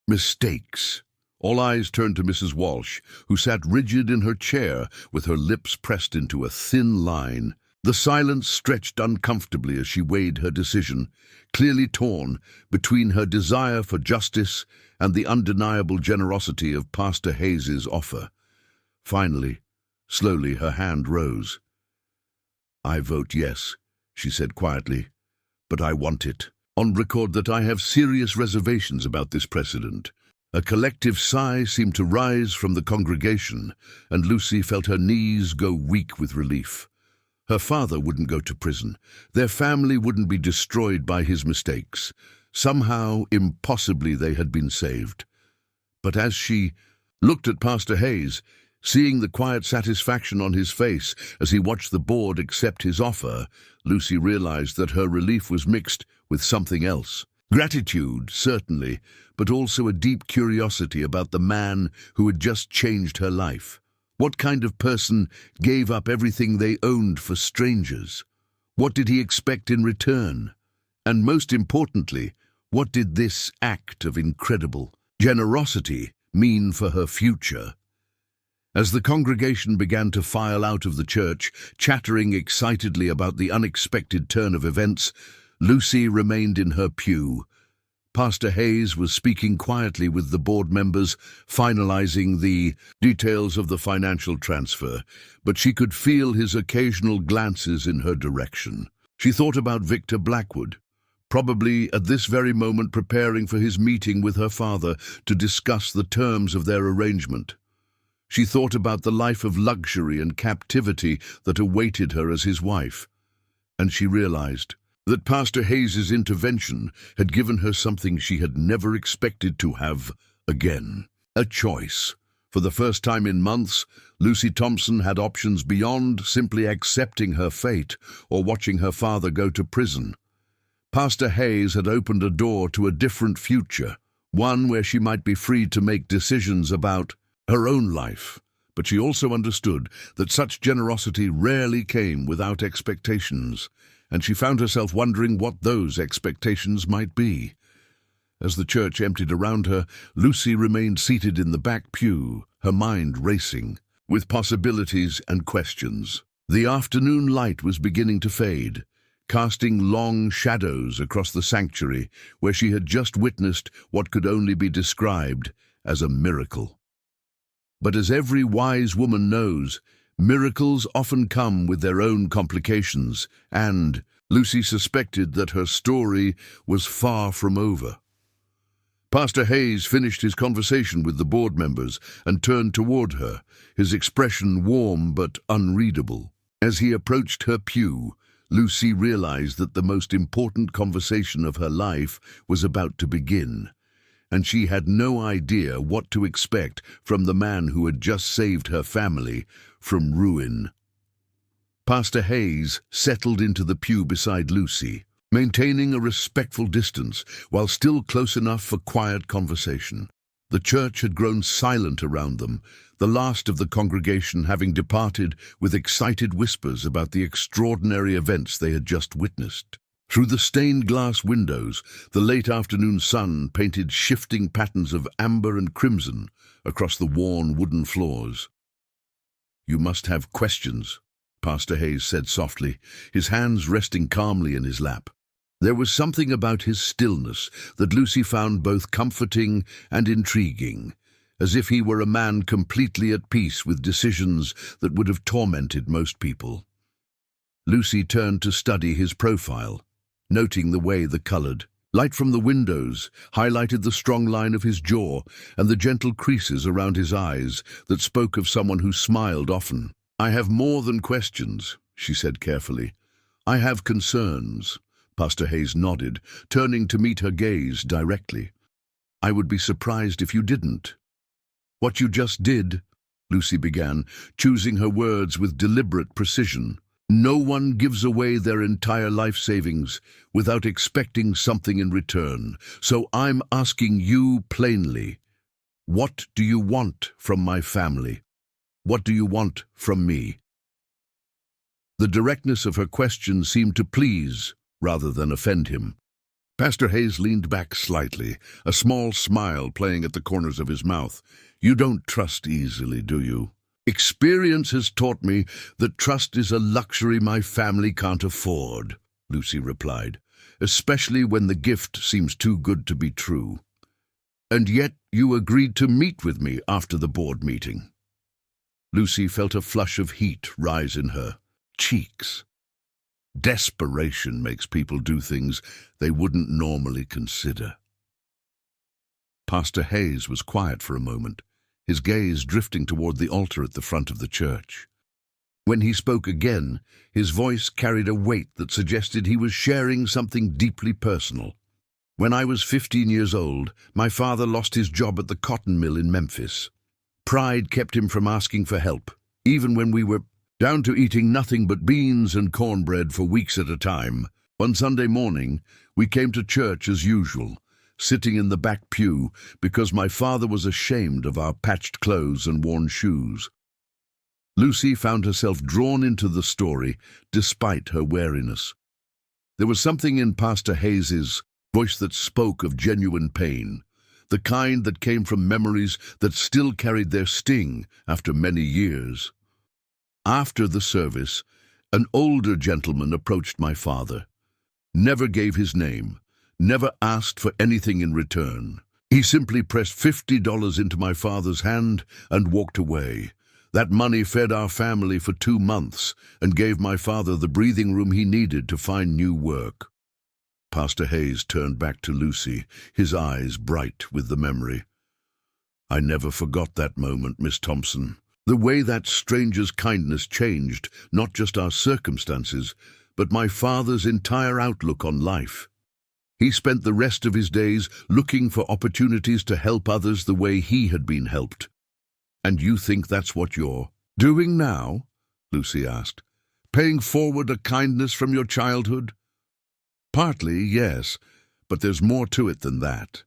mistakes. All eyes turned to Mrs. Walsh, who sat rigid in her chair with her lips pressed into a thin line. The silence stretched uncomfortably as she weighed her decision, clearly torn between her desire for justice and the undeniable generosity of Pastor Hayes's offer. Finally, slowly, her hand rose. I vote yes, she said quietly, but I want it on record that I have serious reservations about this precedent. A collective sigh seemed to rise from the congregation, and Lucy felt her knees go weak with relief. Her father wouldn't go to prison. Their family wouldn't be destroyed by his mistakes. Somehow, impossibly, they had been saved. But as she looked at Pastor Hayes, seeing the quiet satisfaction on his face as he watched the board accept his offer, Lucy realized that her relief was mixed with something else. Gratitude, certainly, but also a deep curiosity about the man who had just changed her life. What kind of person gave up everything they owned for strangers? What did he expect in return? And most importantly, what did this act of incredible generosity mean for her future? As the congregation began to file out of the church, chattering excitedly about the unexpected turn of events, Lucy remained in her pew. Pastor Hayes was speaking quietly with the board members, finalizing the details of the financial transfer, but she could feel his occasional glances in her direction. She thought about Victor Blackwood, probably at this very moment preparing for his meeting with her father to discuss the terms of their arrangement. She thought about the life of luxury and captivity that awaited her as his wife, and she realized that Pastor Hayes's intervention had given her something she had never expected to have again: a choice. For the first time in months, Lucy Thompson had options beyond simply accepting her fate or watching her father go to prison. Pastor Hayes had opened a door to a different future, one where she might be free to make decisions about her own life. But she also understood that such generosity rarely came without expectations, and she found herself wondering what those expectations might be. As the church emptied around her, Lucy remained seated in the back pew, her mind racing with possibilities and questions. The afternoon light was beginning to fade, casting long shadows across the sanctuary where she had just witnessed what could only be described as a miracle. But as every wise woman knows, miracles often come with their own complications, and Lucy suspected that her story was far from over. Pastor Hayes finished his conversation with the board members and turned toward her, his expression warm but unreadable. As he approached her pew, Lucy realized that the most important conversation of her life was about to begin, and she had no idea what to expect from the man who had just saved her family from ruin. Pastor Hayes settled into the pew beside Lucy, maintaining a respectful distance while still close enough for quiet conversation. The church had grown silent around them, the last of the congregation having departed with excited whispers about the extraordinary events they had just witnessed. Through the stained glass windows, the late afternoon sun painted shifting patterns of amber and crimson across the worn wooden floors. "You must have questions," Pastor Hayes said softly, his hands resting calmly in his lap. There was something about his stillness that Lucy found both comforting and intriguing, as if he were a man completely at peace with decisions that would have tormented most people. Lucy turned to study his profile, noting the way the colored light from the windows highlighted the strong line of his jaw and the gentle creases around his eyes that spoke of someone who smiled often. "I have more than questions," she said carefully. "I have concerns." Pastor Hayes nodded, turning to meet her gaze directly. "I would be surprised if you didn't." "What you just did," Lucy began, choosing her words with deliberate precision. "No one gives away their entire life savings without expecting something in return. So I'm asking you plainly, what do you want from my family? What do you want from me?" The directness of her question seemed to please rather than offend him. Pastor Hayes leaned back slightly, a small smile playing at the corners of his mouth. "You don't trust easily, do you?" "Experience has taught me that trust is a luxury my family can't afford," Lucy replied, "especially when the gift seems too good to be true. And yet you agreed to meet with me after the board meeting." Lucy felt a flush of heat rise in her cheeks. Desperation makes people do things they wouldn't normally consider. Pastor Hayes was quiet for a moment, his gaze drifting toward the altar at the front of the church. When he spoke again, his voice carried a weight that suggested he was sharing something deeply personal. "When I was 15 years old, my father lost his job at the cotton mill in Memphis. Pride kept him from asking for help, even when we were down to eating nothing but beans and cornbread for weeks at a time. One Sunday morning, we came to church as usual, sitting in the back pew because my father was ashamed of our patched clothes and worn shoes." Lucy found herself drawn into the story despite her wariness. There was something in Pastor Hayes's voice that spoke of genuine pain, the kind that came from memories that still carried their sting after many years. After the service, an older gentleman approached my father. Never gave his name, never asked for anything in return. He simply pressed $50 into my father's hand and walked away. That money fed our family for 2 months and gave my father the breathing room he needed to find new work. Pastor Hayes turned back to Lucy, his eyes bright with the memory. "I never forgot that moment, Miss Thompson. The way that stranger's kindness changed not just our circumstances, but my father's entire outlook on life. He spent the rest of his days looking for opportunities to help others the way he had been helped." "And you think that's what you're doing now?" Lucy asked. "Paying forward a kindness from your childhood?" "Partly, yes, but there's more to it than that."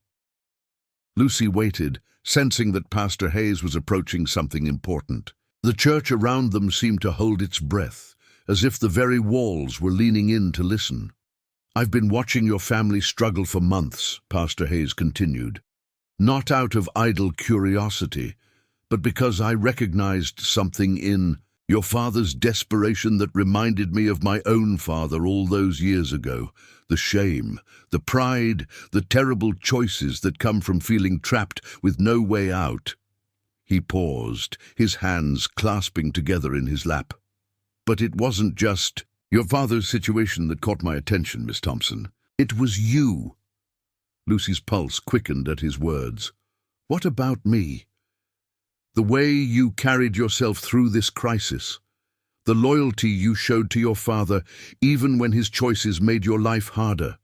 Lucy waited, sensing that Pastor Hayes was approaching something important. The church around them seemed to hold its breath, as if the very walls were leaning in to listen. "I've been watching your family struggle for months," Pastor Hayes continued. "Not out of idle curiosity, but because I recognized something in your father's desperation that reminded me of my own father all those years ago. The shame, the pride, the terrible choices that come from feeling trapped with no way out." He paused, his hands clasping together in his lap. "But it wasn't just your father's situation that caught my attention, Miss Thompson. It was you." Lucy's pulse quickened at his words. "What about me? The way you carried yourself through this crisis, the loyalty you showed to your father even when his choices made your life harder,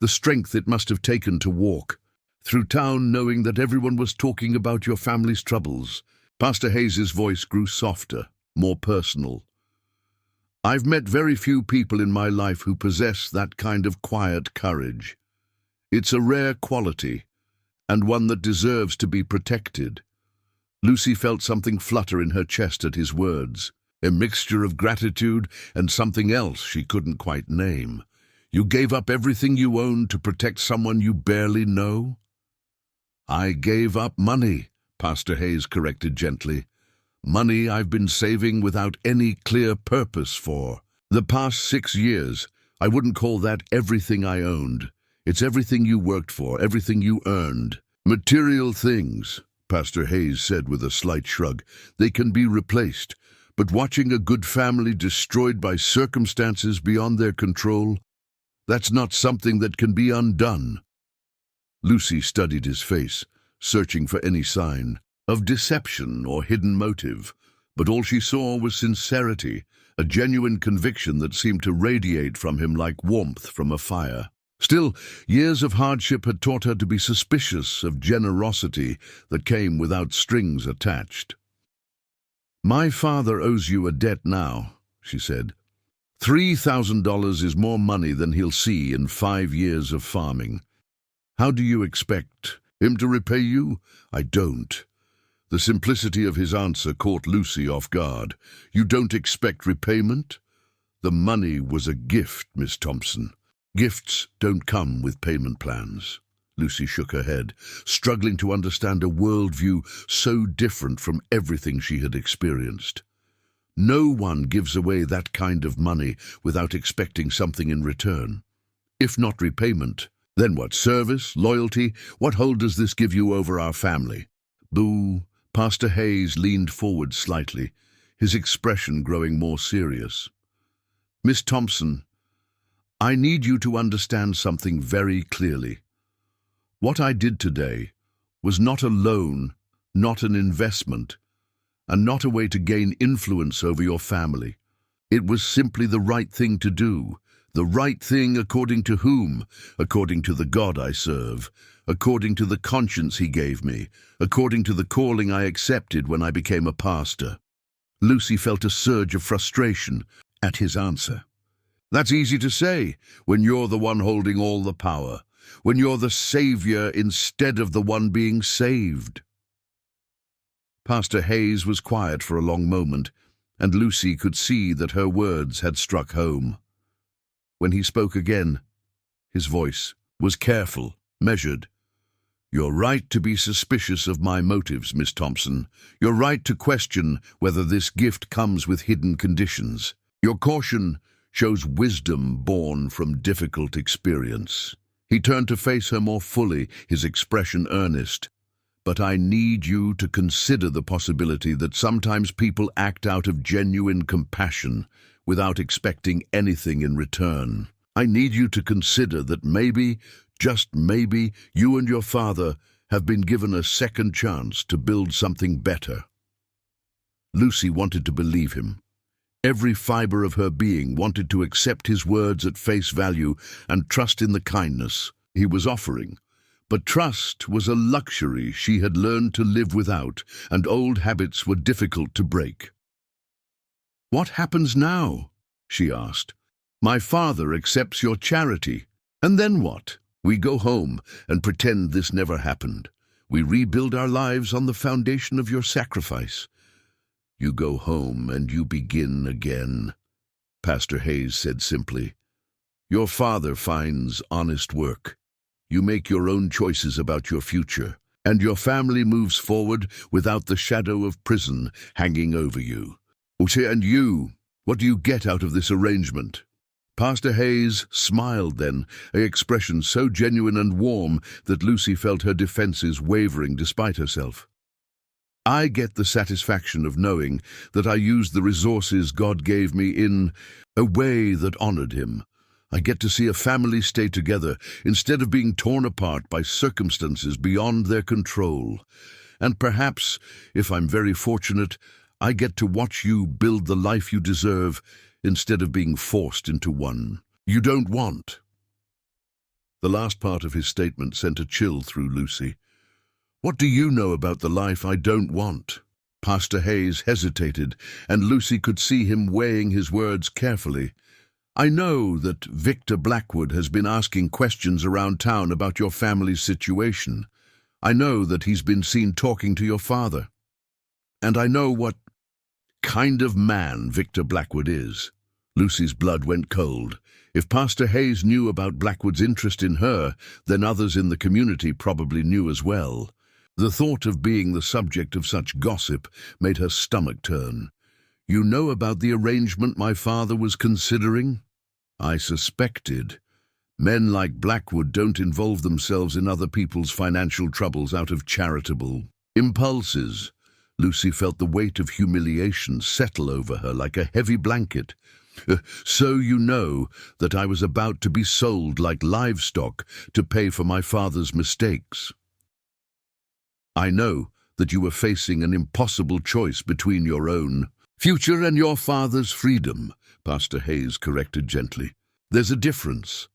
the strength it must have taken to walk through town knowing that everyone was talking about your family's troubles." Pastor Hayes's voice grew softer, more personal. "I've met very few people in my life who possess that kind of quiet courage. It's a rare quality, and one that deserves to be protected." Lucy felt something flutter in her chest at his words, a mixture of gratitude and something else she couldn't quite name. "You gave up everything you owned to protect someone you barely know?" "I gave up money," Pastor Hayes corrected gently. "Money I've been saving without any clear purpose for. The past 6 years, I wouldn't call that everything I owned. It's everything you worked for, everything you earned. Material things," Pastor Hayes said with a slight shrug, "they can be replaced. But watching a good family destroyed by circumstances beyond their control, that's not something that can be undone." Lucy studied his face, searching for any sign of deception or hidden motive, but all she saw was sincerity, a genuine conviction that seemed to radiate from him like warmth from a fire. Still, years of hardship had taught her to be suspicious of generosity that came without strings attached. "My father owes you a debt now," she said. $3,000 is more money than he'll see in 5 years of farming. How do you expect him to repay you? I don't." The simplicity of his answer caught Lucy off guard. "You don't expect repayment?" The money was a gift, Miss Thompson. Gifts don't come with payment plans. Lucy shook her head, struggling to understand a worldview so different from everything she had experienced. No one gives away that kind of money without expecting something in return. If not repayment, then what? Service? Loyalty? What hold does this give you over our family? Boo! Pastor Hayes leaned forward slightly, his expression growing more serious. Miss Thompson, I need you to understand something very clearly. What I did today was not a loan, not an investment, and not a way to gain influence over your family. It was simply the right thing to do. The right thing according to whom? According to the God I serve, according to the conscience He gave me, according to the calling I accepted when I became a pastor. Lucy felt a surge of frustration at his answer. That's easy to say when you're the one holding all the power, when you're the savior instead of the one being saved. Pastor Hayes was quiet for a long moment, and Lucy could see that her words had struck home. When he spoke again, his voice was careful, measured. You're right to be suspicious of my motives, Miss Thompson. You're right to question whether this gift comes with hidden conditions. Your caution shows wisdom born from difficult experience. He turned to face her more fully, his expression earnest. But I need you to consider the possibility that sometimes people act out of genuine compassion without expecting anything in return. I need you to consider that maybe, just maybe, you and your father have been given a second chance to build something better. Lucy wanted to believe him. Every fiber of her being wanted to accept his words at face value and trust in the kindness he was offering. But trust was a luxury she had learned to live without, and old habits were difficult to break. What happens now? She asked. My father accepts your charity. And then what? We go home and pretend this never happened. We rebuild our lives on the foundation of your sacrifice. You go home and you begin again, Pastor Hayes said simply. Your father finds honest work. You make your own choices about your future, and your family moves forward without the shadow of prison hanging over you. And you, what do you get out of this arrangement? Pastor Hayes smiled then, an expression so genuine and warm that Lucy felt her defenses wavering despite herself. I get the satisfaction of knowing that I used the resources God gave me in a way that honored Him. I get to see a family stay together instead of being torn apart by circumstances beyond their control. And perhaps, if I'm very fortunate, I get to watch you build the life you deserve instead of being forced into one you don't want. The last part of his statement sent a chill through Lucy. What do you know about the life I don't want? Pastor Hayes hesitated, and Lucy could see him weighing his words carefully. I know that Victor Blackwood has been asking questions around town about your family's situation. I know that he's been seen talking to your father. And I know what kind of man Victor Blackwood is. Lucy's blood went cold. If Pastor Hayes knew about Blackwood's interest in her, then others in the community probably knew as well. The thought of being the subject of such gossip made her stomach turn. You know about the arrangement my father was considering? I suspected. Men like Blackwood don't involve themselves in other people's financial troubles out of charitable impulses. Lucy felt the weight of humiliation settle over her like a heavy blanket. So you know that I was about to be sold like livestock to pay for my father's mistakes. I know that you were facing an impossible choice between your own future and your father's freedom, Pastor Hayes corrected gently. There's a difference.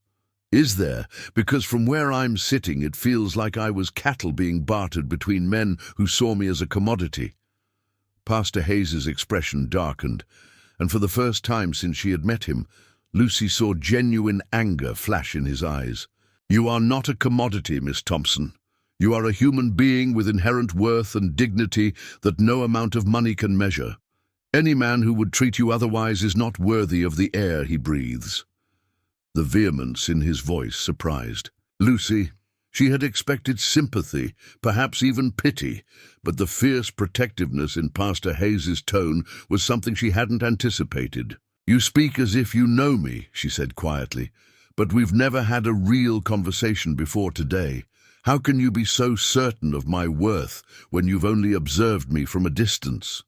Is there? Because from where I'm sitting, it feels like I was cattle being bartered between men who saw me as a commodity. Pastor Hayes's expression darkened, and for the first time since she had met him, Lucy saw genuine anger flash in his eyes. You are not a commodity, Miss Thompson. You are a human being with inherent worth and dignity that no amount of money can measure. Any man who would treat you otherwise is not worthy of the air he breathes." The vehemence in his voice surprised Lucy. She had expected sympathy, perhaps even pity, but the fierce protectiveness in Pastor Hayes's tone was something she hadn't anticipated. "You speak as if you know me," she said quietly, "but we've never had a real conversation before today. How can you be so certain of my worth when you've only observed me from a distance?"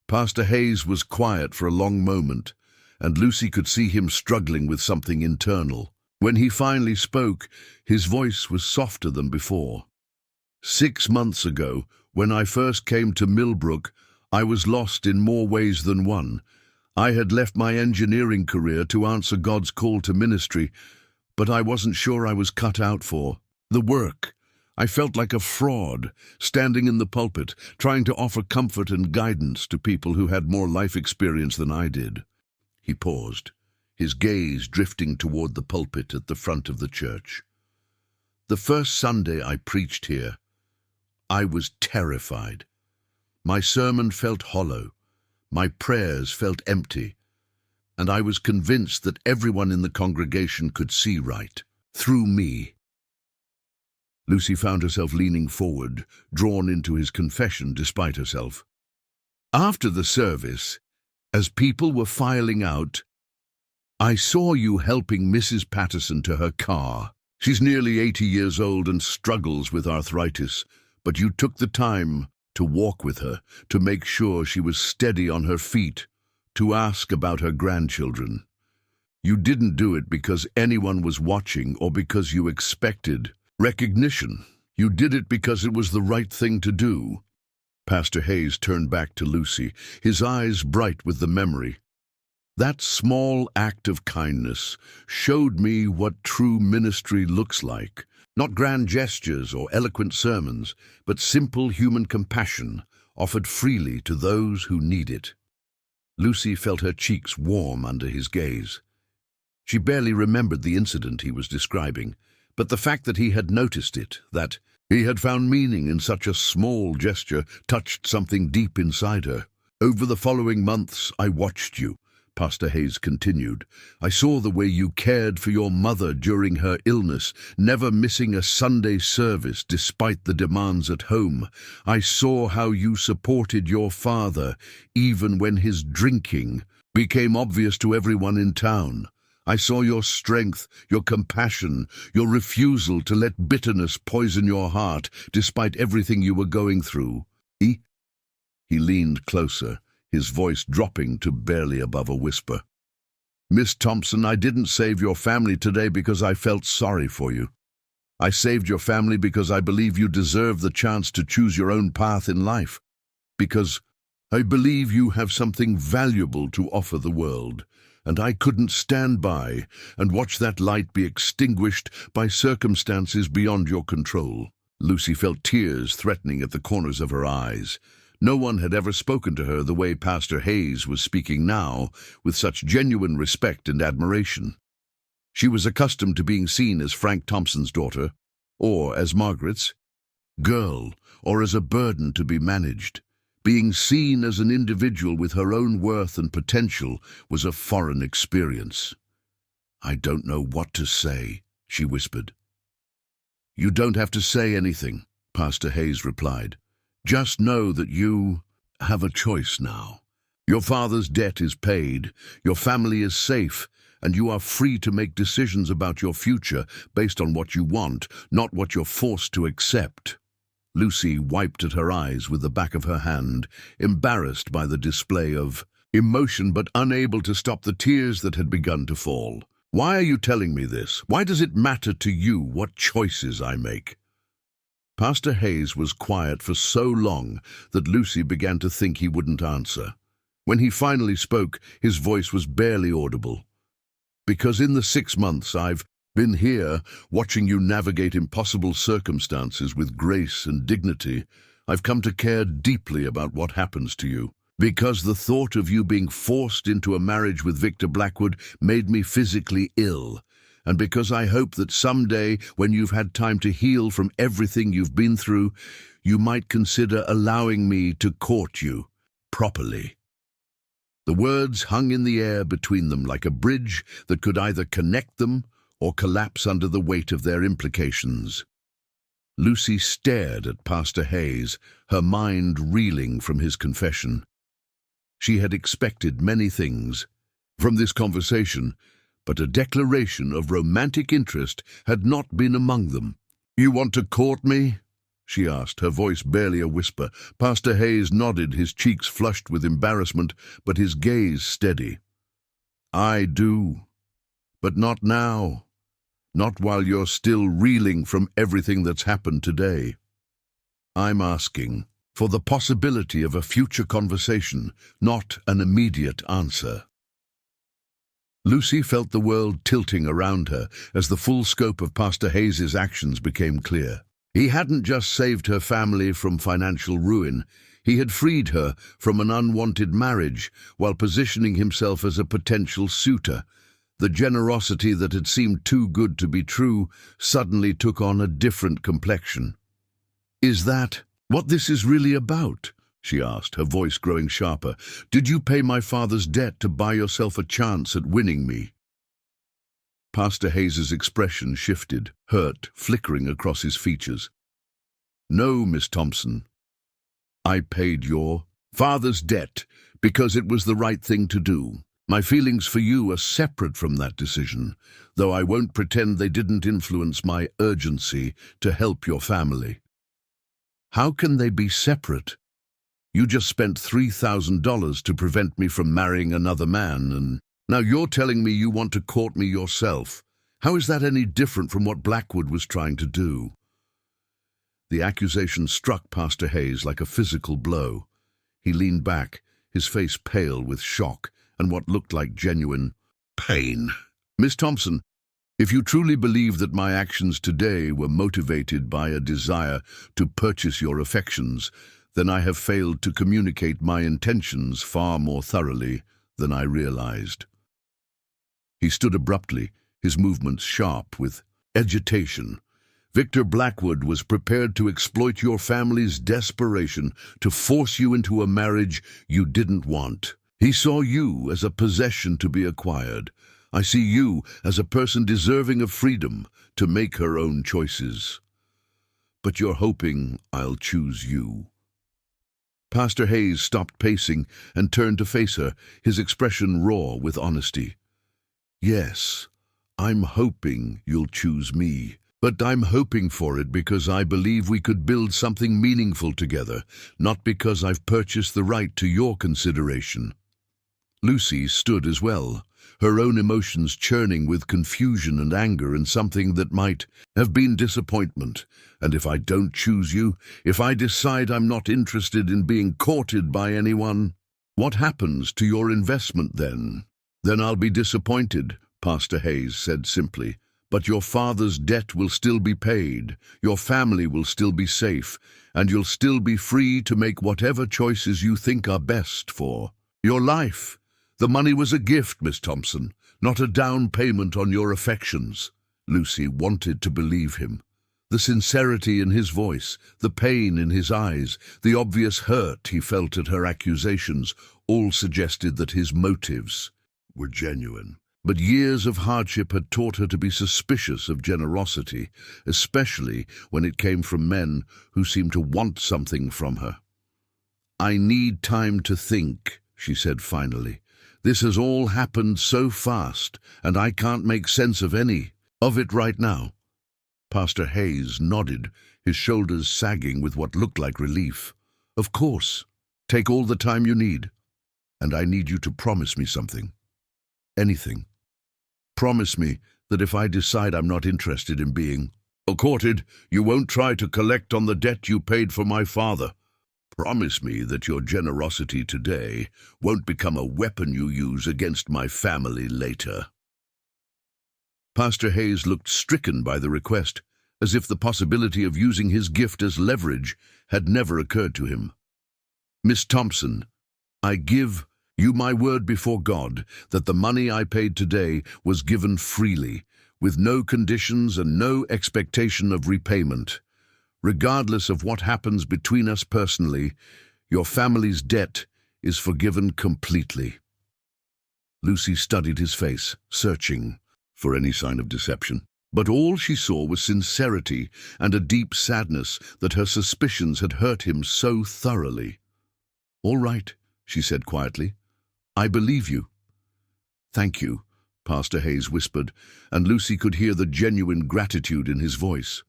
Pastor Hayes was quiet for a long moment, and Lucy could see him struggling with something internal. When he finally spoke, his voice was softer than before. "6 months ago, when I first came to Millbrook, I was lost in more ways than one. I had left my engineering career to answer God's call to ministry, but I wasn't sure I was cut out for the work. I felt like a fraud, standing in the pulpit, trying to offer comfort and guidance to people who had more life experience than I did." He paused, his gaze drifting toward the pulpit at the front of the church. "The first Sunday I preached here, I was terrified. My sermon felt hollow, my prayers felt empty, and I was convinced that everyone in the congregation could see right, through me." Lucy found herself leaning forward, drawn into his confession despite herself. "After the service, as people were filing out, I saw you helping Mrs. Patterson to her car. She's nearly 80 years old and struggles with arthritis, but you took the time to walk with her, to make sure she was steady on her feet, to ask about her grandchildren. You didn't do it because anyone was watching or because you expected recognition. You did it because it was the right thing to do." Pastor Hayes turned back to Lucy, his eyes bright with the memory. "That small act of kindness showed me what true ministry looks like. Not grand gestures or eloquent sermons, but simple human compassion offered freely to those who need it." Lucy felt her cheeks warm under his gaze. She barely remembered the incident he was describing, but the fact that he had noticed it, that he had found meaning in such a small gesture, touched something deep inside her. "Over the following months, I watched you," Pastor Hayes continued. "I saw the way you cared for your mother during her illness, never missing a Sunday service despite the demands at home. I saw how you supported your father, even when his drinking became obvious to everyone in town. I saw your strength, your compassion, your refusal to let bitterness poison your heart, despite everything you were going through." He leaned closer, his voice dropping to barely above a whisper. "Miss Thompson, I didn't save your family today because I felt sorry for you. I saved your family because I believe you deserve the chance to choose your own path in life. Because I believe you have something valuable to offer the world. And I couldn't stand by and watch that light be extinguished by circumstances beyond your control." Lucy felt tears threatening at the corners of her eyes. No one had ever spoken to her the way Pastor Hayes was speaking now, with such genuine respect and admiration. She was accustomed to being seen as Frank Thompson's daughter, or as Margaret's girl, or as a burden to be managed. Being seen as an individual with her own worth and potential was a foreign experience. "I don't know what to say," she whispered. "You don't have to say anything," Pastor Hayes replied. "Just know that you have a choice now. Your father's debt is paid, your family is safe, and you are free to make decisions about your future based on what you want, not what you're forced to accept." Lucy wiped at her eyes with the back of her hand, embarrassed by the display of emotion but unable to stop the tears that had begun to fall. "Why are you telling me this? Why does it matter to you what choices I make?" Pastor Hayes was quiet for so long that Lucy began to think he wouldn't answer. When he finally spoke, his voice was barely audible. "Because in the 6 months I've been here, watching you navigate impossible circumstances with grace and dignity, I've come to care deeply about what happens to you. Because the thought of you being forced into a marriage with Victor Blackwood made me physically ill. And because I hope that someday, when you've had time to heal from everything you've been through, you might consider allowing me to court you." properly." The words hung in the air between them like a bridge that could either connect them or collapse under the weight of their implications. Lucy stared at Pastor Hayes, her mind reeling from his confession. She had expected many things from this conversation, but a declaration of romantic interest had not been among them. "You want to court me?" she asked, her voice barely a whisper. Pastor Hayes nodded, his cheeks flushed with embarrassment, but his gaze steady. "I do, but not now. Not while you're still reeling from everything that's happened today. I'm asking for the possibility of a future conversation, not an immediate answer." Lucy felt the world tilting around her as the full scope of Pastor Hayes's actions became clear. He hadn't just saved her family from financial ruin, he had freed her from an unwanted marriage while positioning himself as a potential suitor. The generosity that had seemed too good to be true suddenly took on a different complexion. "Is that what this is really about?" she asked, her voice growing sharper. "Did you pay my father's debt to buy yourself a chance at winning me?" Pastor Hayes's expression shifted, hurt flickering across his features. "No, Miss Thompson. I paid your father's debt because it was the right thing to do. My feelings for you are separate from that decision, though I won't pretend they didn't influence my urgency to help your family." "How can they be separate? You just spent $3,000 to prevent me from marrying another man, and now you're telling me you want to court me yourself. How is that any different from what Blackwood was trying to do?" The accusation struck Pastor Hayes like a physical blow. He leaned back, his face pale with shock and what looked like genuine pain. "Miss Thompson, if you truly believe that my actions today were motivated by a desire to purchase your affections, then I have failed to communicate my intentions far more thoroughly than I realized." He stood abruptly, his movements sharp with agitation. "Victor Blackwood was prepared to exploit your family's desperation to force you into a marriage you didn't want. He saw you as a possession to be acquired. I see you as a person deserving of freedom to make her own choices. But you're hoping I'll choose you." Pastor Hayes stopped pacing and turned to face her, his expression raw with honesty. "Yes, I'm hoping you'll choose me, but I'm hoping for it because I believe we could build something meaningful together, not because I've purchased the right to your consideration." Lucy stood as well, her own emotions churning with confusion and anger and something that might have been disappointment. "And if I don't choose you, if I decide I'm not interested in being courted by anyone, what happens to your investment then?" "Then I'll be disappointed," Pastor Hayes said simply. "But your father's debt will still be paid, your family will still be safe, and you'll still be free to make whatever choices you think are best for your life. The money was a gift, Miss Thompson, not a down payment on your affections." Lucy wanted to believe him. The sincerity in his voice, the pain in his eyes, the obvious hurt he felt at her accusations, all suggested that his motives were genuine. But years of hardship had taught her to be suspicious of generosity, especially when it came from men who seemed to want something from her. "I need time to think," she said finally. "This has all happened so fast, and I can't make sense of any of it right now." Pastor Hayes nodded, his shoulders sagging with what looked like relief. "Of course. Take all the time you need. And I need you to promise me something. Anything. Promise me that if I decide I'm not interested in being courted, you won't try to collect on the debt you paid for my father. Promise me that your generosity today won't become a weapon you use against my family later." Pastor Hayes looked stricken by the request, as if the possibility of using his gift as leverage had never occurred to him. "Miss Thompson, I give you my word before God that the money I paid today was given freely, with no conditions and no expectation of repayment. Regardless of what happens between us personally, your family's debt is forgiven completely." Lucy studied his face, searching for any sign of deception. But all she saw was sincerity and a deep sadness that her suspicions had hurt him so thoroughly. "All right," she said quietly. "I believe you." "Thank you," Pastor Hayes whispered, and Lucy could hear the genuine gratitude in his voice.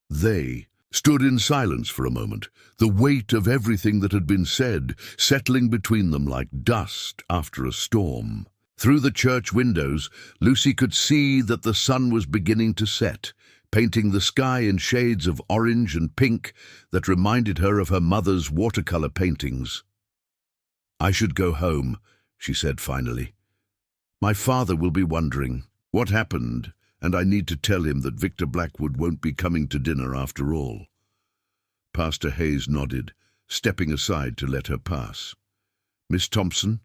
They stood in silence for a moment, the weight of everything that had been said settling between them like dust after a storm. Through the church windows, Lucy could see that the sun was beginning to set, painting the sky in shades of orange and pink that reminded her of her mother's watercolor paintings. "I should go home," she said finally. "My father will be wondering what happened, and I need to tell him that Victor Blackwood won't be coming to dinner after all." Pastor Hayes nodded, stepping aside to let her pass. "Miss Thompson?"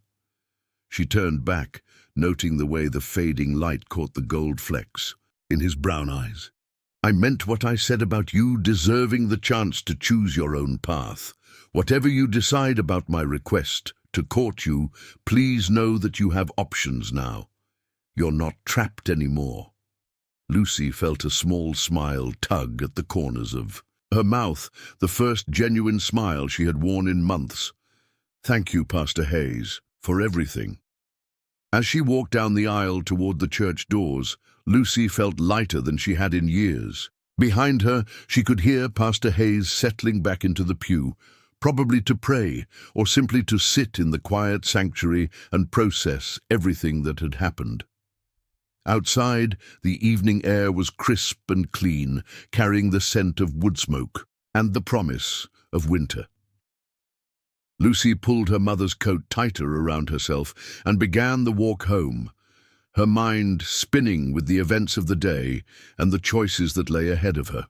She turned back, noting the way the fading light caught the gold flecks in his brown eyes. "I meant what I said about you deserving the chance to choose your own path. Whatever you decide about my request to court you, please know that you have options now. You're not trapped anymore." Lucy felt a small smile tug at the corners of her mouth, the first genuine smile she had worn in months. "Thank you, Pastor Hayes, for everything." As she walked down the aisle toward the church doors, Lucy felt lighter than she had in years. Behind her, she could hear Pastor Hayes settling back into the pew, probably to pray or simply to sit in the quiet sanctuary and process everything that had happened. Outside, the evening air was crisp and clean, carrying the scent of wood smoke and the promise of winter. Lucy pulled her mother's coat tighter around herself and began the walk home, her mind spinning with the events of the day and the choices that lay ahead of her.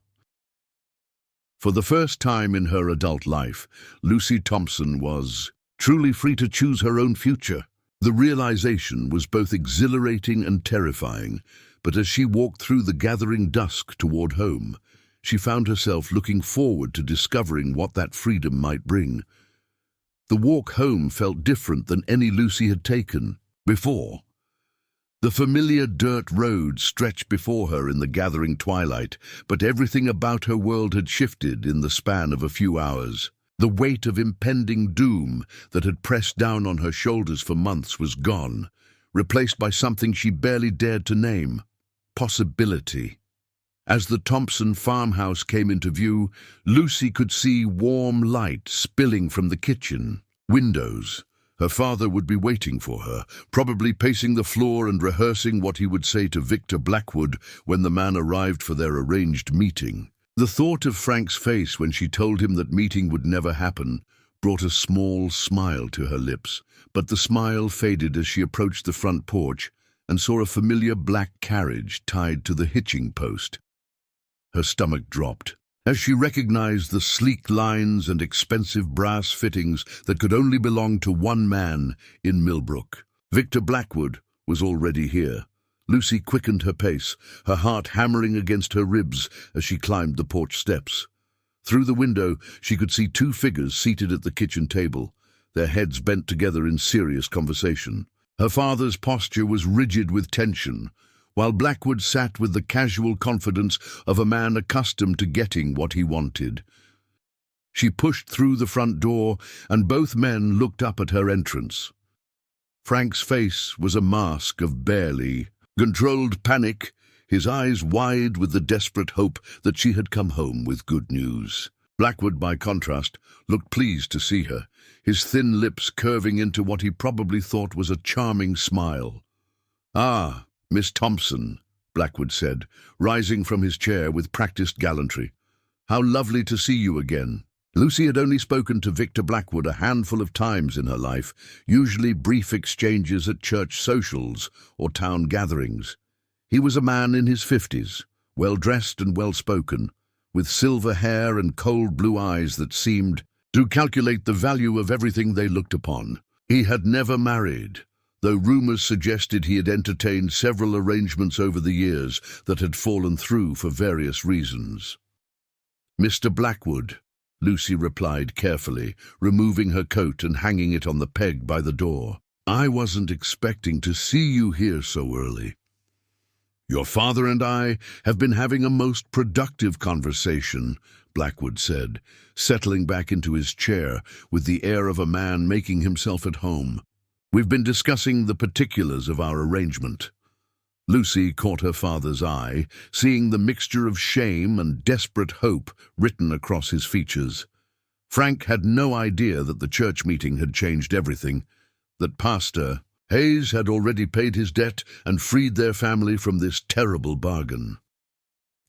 For the first time in her adult life, Lucy Thompson was truly free to choose her own future. The realization was both exhilarating and terrifying, but as she walked through the gathering dusk toward home, she found herself looking forward to discovering what that freedom might bring. The walk home felt different than any Lucy had taken before. The familiar dirt road stretched before her in the gathering twilight, but everything about her world had shifted in the span of a few hours. The weight of impending doom that had pressed down on her shoulders for months was gone, replaced by something she barely dared to name: possibility. As the Thompson farmhouse came into view, Lucy could see warm light spilling from the kitchen windows. Her father would be waiting for her, probably pacing the floor and rehearsing what he would say to Victor Blackwood when the man arrived for their arranged meeting. The thought of Frank's face when she told him that meeting would never happen brought a small smile to her lips, but the smile faded as she approached the front porch and saw a familiar black carriage tied to the hitching post. Her stomach dropped as she recognized the sleek lines and expensive brass fittings that could only belong to one man in Millbrook. Victor Blackwood was already here. Lucy quickened her pace, her heart hammering against her ribs as she climbed the porch steps. Through the window, she could see two figures seated at the kitchen table, their heads bent together in serious conversation. Her father's posture was rigid with tension, while Blackwood sat with the casual confidence of a man accustomed to getting what he wanted. She pushed through the front door, and both men looked up at her entrance. Frank's face was a mask of barely controlled panic, his eyes wide with the desperate hope that she had come home with good news. Blackwood, by contrast, looked pleased to see her, his thin lips curving into what he probably thought was a charming smile. "Ah, Miss Thompson," Blackwood said, rising from his chair with practiced gallantry. "How lovely to see you again." Lucy had only spoken to Victor Blackwood a handful of times in her life, usually brief exchanges at church socials or town gatherings. He was a man in his 50s, well-dressed and well-spoken, with silver hair and cold blue eyes that seemed to calculate the value of everything they looked upon. He had never married, though rumors suggested he had entertained several arrangements over the years that had fallen through for various reasons. "Mr. Blackwood," Lucy replied carefully, removing her coat and hanging it on the peg by the door. "I wasn't expecting to see you here so early. Your father and I have been having a most productive conversation," Blackwood said, settling back into his chair with the air of a man making himself at home. "We've been discussing the particulars of our arrangement." Lucy caught her father's eye, seeing the mixture of shame and desperate hope written across his features. Frank had no idea that the church meeting had changed everything, that Pastor Hayes had already paid his debt and freed their family from this terrible bargain.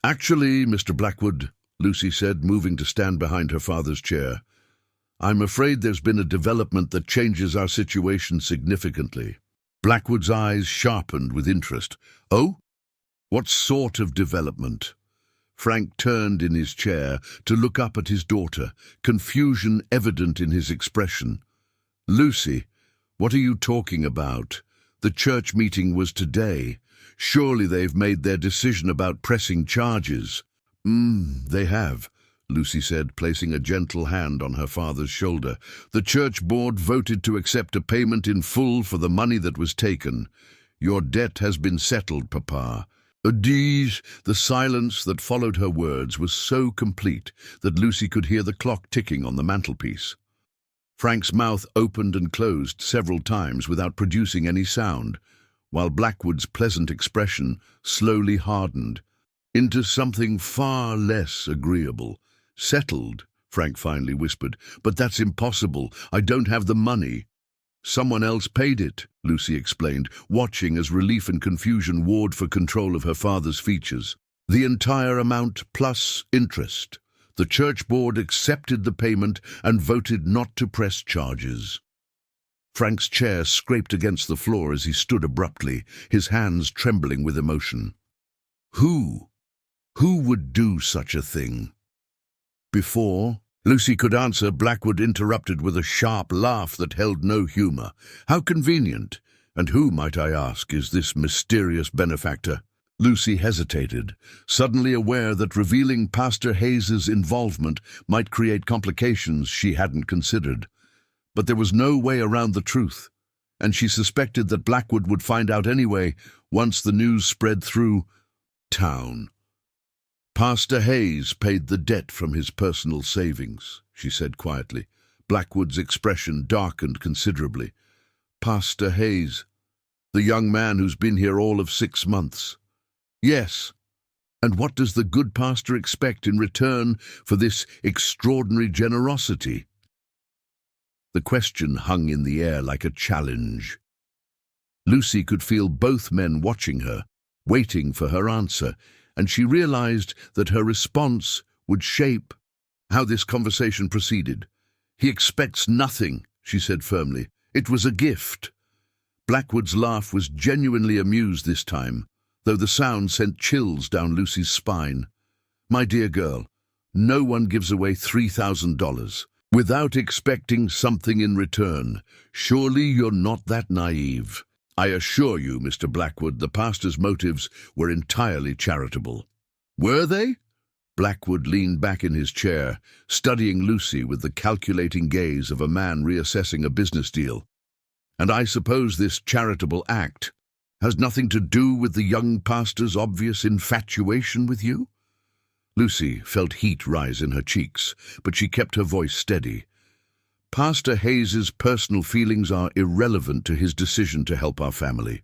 "Actually, Mr. Blackwood," Lucy said, moving to stand behind her father's chair, "I'm afraid there's been a development that changes our situation significantly." Blackwood's eyes sharpened with interest. "Oh? What sort of development?" Frank turned in his chair to look up at his daughter, confusion evident in his expression. "Lucy, what are you talking about? The church meeting was today. Surely they've made their decision about pressing charges." They have," Lucy said, placing a gentle hand on her father's shoulder. "The church board voted to accept a payment in full for the money that was taken. Your debt has been settled, Papa." The silence that followed her words was so complete that Lucy could hear the clock ticking on the mantelpiece. Frank's mouth opened and closed several times without producing any sound, while Blackwood's pleasant expression slowly hardened into something far less agreeable. "Settled," Frank finally whispered, "but that's impossible. I don't have the money." "Someone else paid it," Lucy explained, watching as relief and confusion warred for control of her father's features. "The entire amount plus interest. The church board accepted the payment and voted not to press charges." Frank's chair scraped against the floor as he stood abruptly, his hands trembling with emotion. Who would do such a thing? Before Lucy could answer, Blackwood interrupted with a sharp laugh that held no humor. "How convenient! And who, might I ask, is this mysterious benefactor?" Lucy hesitated, suddenly aware that revealing Pastor Hayes's involvement might create complications she hadn't considered. But there was no way around the truth, and she suspected that Blackwood would find out anyway once the news spread through town. "Pastor Hayes paid the debt from his personal savings," she said quietly. Blackwood's expression darkened considerably. "Pastor Hayes, the young man who's been here all of 6 months. "Yes. And what does the good pastor expect in return for this extraordinary generosity?" The question hung in the air like a challenge. Lucy could feel both men watching her, waiting for her answer, and she realized that her response would shape how this conversation proceeded. "He expects nothing," she said firmly. "It was a gift." Blackwood's laugh was genuinely amused this time, though the sound sent chills down Lucy's spine. "My dear girl, no one gives away $3,000 without expecting something in return. Surely you're not that naive. I assure you, Mr. Blackwood, the pastor's motives were entirely charitable." "Were they?" Blackwood leaned back in his chair, studying Lucy with the calculating gaze of a man reassessing a business deal. "And I suppose this charitable act has nothing to do with the young pastor's obvious infatuation with you?" Lucy felt heat rise in her cheeks, but she kept her voice steady. "Pastor Hayes's personal feelings are irrelevant to his decision to help our family."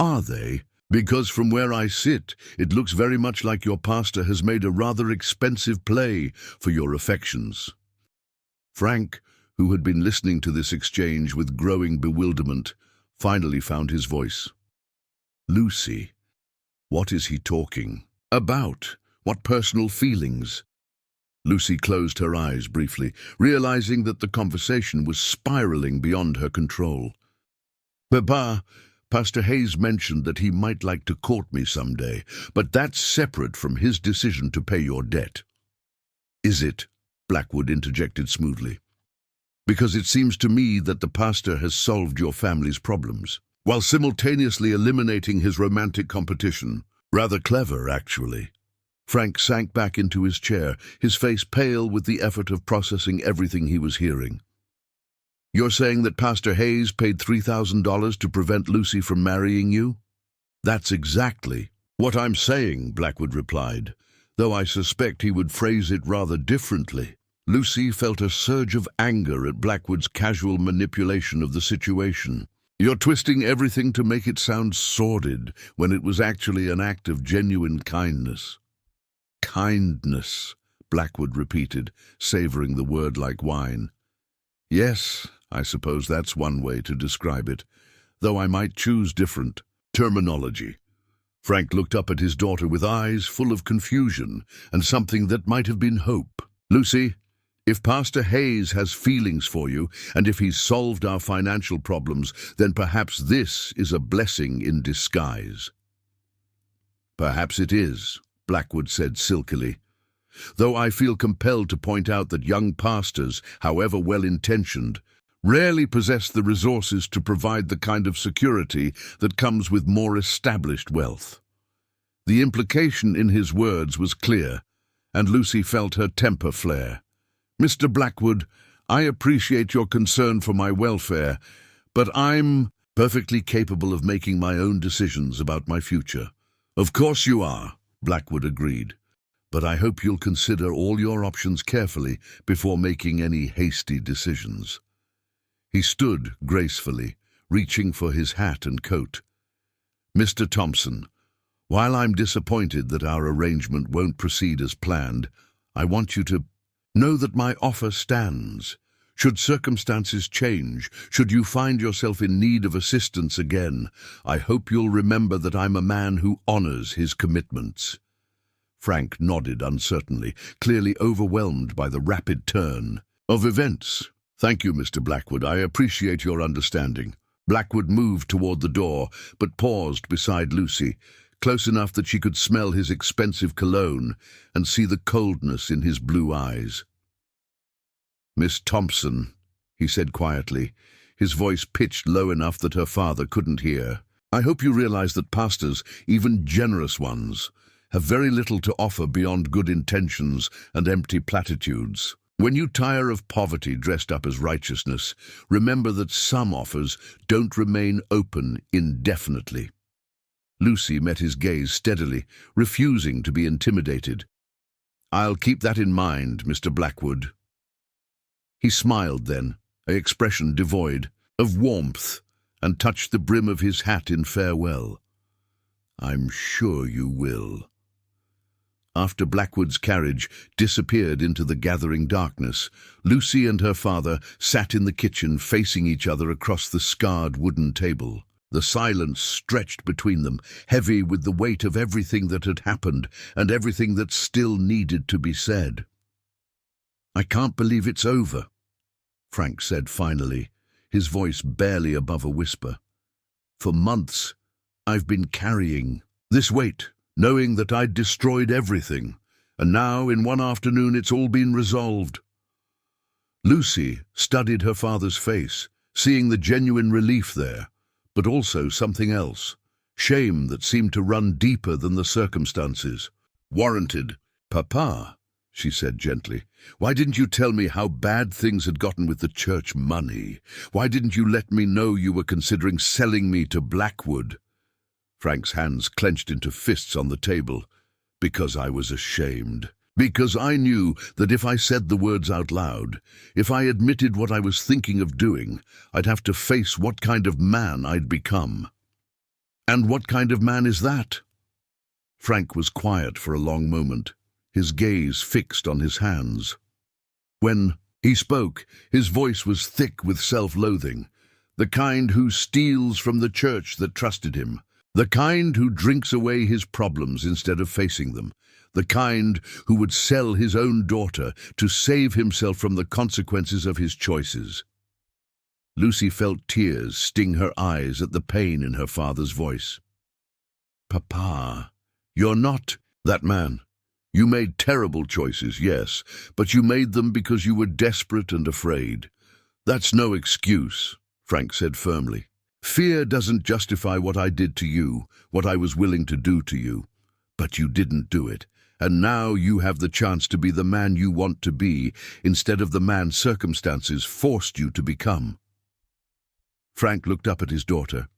"Are they? Because from where I sit, it looks very much like your pastor has made a rather expensive play for your affections." Frank, who had been listening to this exchange with growing bewilderment, finally found his voice. "Lucy, what is he talking about? What personal feelings?" Lucy closed her eyes briefly, realizing that the conversation was spiraling beyond her control. "Papa, Pastor Hayes mentioned that he might like to court me someday, but that's separate from his decision to pay your debt." "Is it?" Blackwood interjected smoothly. "Because it seems to me that the pastor has solved your family's problems, while simultaneously eliminating his romantic competition. Rather clever, actually." Frank sank back into his chair, his face pale with the effort of processing everything he was hearing. "You're saying that Pastor Hayes paid $3,000 to prevent Lucy from marrying you?" "That's exactly what I'm saying," Blackwood replied, though I suspect he would phrase it rather differently. Lucy felt a surge of anger at Blackwood's casual manipulation of the situation. "You're twisting everything to make it sound sordid, when it was actually an act of genuine kindness." "Kindness," Blackwood repeated, savoring the word like wine. "Yes, I suppose that's one way to describe it, though I might choose different terminology." Frank looked up at his daughter with eyes full of confusion and something that might have been hope. "Lucy, if Pastor Hayes has feelings for you, and if he's solved our financial problems, then perhaps this is a blessing in disguise." "Perhaps it is," Blackwood said silkily, "though I feel compelled to point out that young pastors, however well-intentioned, rarely possess the resources to provide the kind of security that comes with more established wealth." The implication in his words was clear, and Lucy felt her temper flare. "Mr. Blackwood, I appreciate your concern for my welfare, but I'm perfectly capable of making my own decisions about my future." "Of course you are," Blackwood agreed, "but I hope you'll consider all your options carefully before making any hasty decisions." He stood gracefully, reaching for his hat and coat. "Mr. Thompson, while I'm disappointed that our arrangement won't proceed as planned, I want you to know that my offer stands. Should circumstances change, should you find yourself in need of assistance again, I hope you'll remember that I'm a man who honors his commitments." Frank nodded uncertainly, clearly overwhelmed by the rapid turn of events. "Thank you, Mr. Blackwood. I appreciate your understanding." Blackwood moved toward the door, but paused beside Lucy, close enough that she could smell his expensive cologne and see the coldness in his blue eyes. "Miss Thompson," he said quietly, his voice pitched low enough that her father couldn't hear, "I hope you realize that pastors, even generous ones, have very little to offer beyond good intentions and empty platitudes. When you tire of poverty dressed up as righteousness, remember that some offers don't remain open indefinitely." Lucy met his gaze steadily, refusing to be intimidated. "I'll keep that in mind, Mr. Blackwood." He smiled then, an expression devoid of warmth, and touched the brim of his hat in farewell. "I'm sure you will." After Blackwood's carriage disappeared into the gathering darkness, Lucy and her father sat in the kitchen facing each other across the scarred wooden table. The silence stretched between them, heavy with the weight of everything that had happened and everything that still needed to be said. "I can't believe it's over," Frank said finally, his voice barely above a whisper. "For months, I've been carrying this weight, knowing that I'd destroyed everything, and now, in one afternoon, it's all been resolved." Lucy studied her father's face, seeing the genuine relief there, but also something else, shame that seemed to run deeper than the circumstances. "Warranted." "Papa," she said gently, "why didn't you tell me how bad things had gotten with the church money? Why didn't you let me know you were considering selling me to Blackwood?" Frank's hands clenched into fists on the table. "Because I was ashamed. Because I knew that if I said the words out loud, if I admitted what I was thinking of doing, I'd have to face what kind of man I'd become." "And what kind of man is that?" Frank was quiet for a long moment, his gaze fixed on his hands. When he spoke, his voice was thick with self-loathing, the kind who steals from the church that trusted him, the kind who drinks away his problems instead of facing them, the kind who would sell his own daughter to save himself from the consequences of his choices. Lucy felt tears sting her eyes at the pain in her father's voice. "Papa, you're not that man. You made terrible choices, yes, but you made them because you were desperate and afraid. That's no excuse," Frank said firmly. "Fear doesn't justify what I did to you, what I was willing to do to you. But you didn't do it, And now you have the chance to be the man you want to be, instead of the man circumstances forced you to become." Frank looked up at his daughter,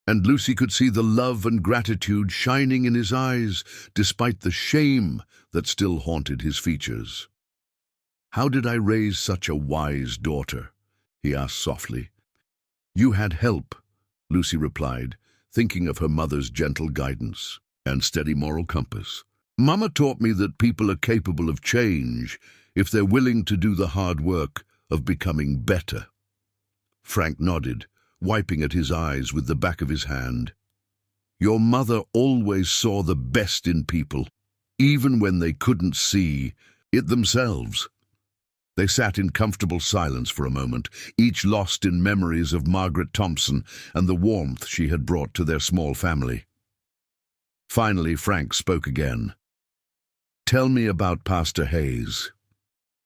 and Lucy could see the love and gratitude shining in his eyes, despite the shame that still haunted his features. "How did I raise such a wise daughter?" he asked softly. "You had help," Lucy replied, thinking of her mother's gentle guidance and steady moral compass. "Mama taught me that people are capable of change if they're willing to do the hard work of becoming better." Frank nodded, wiping at his eyes with the back of his hand. "Your mother always saw the best in people, even when they couldn't see it themselves." They sat in comfortable silence for a moment, each lost in memories of Margaret Thompson and the warmth she had brought to their small family. Finally, Frank spoke again. "Tell me about Pastor Hayes.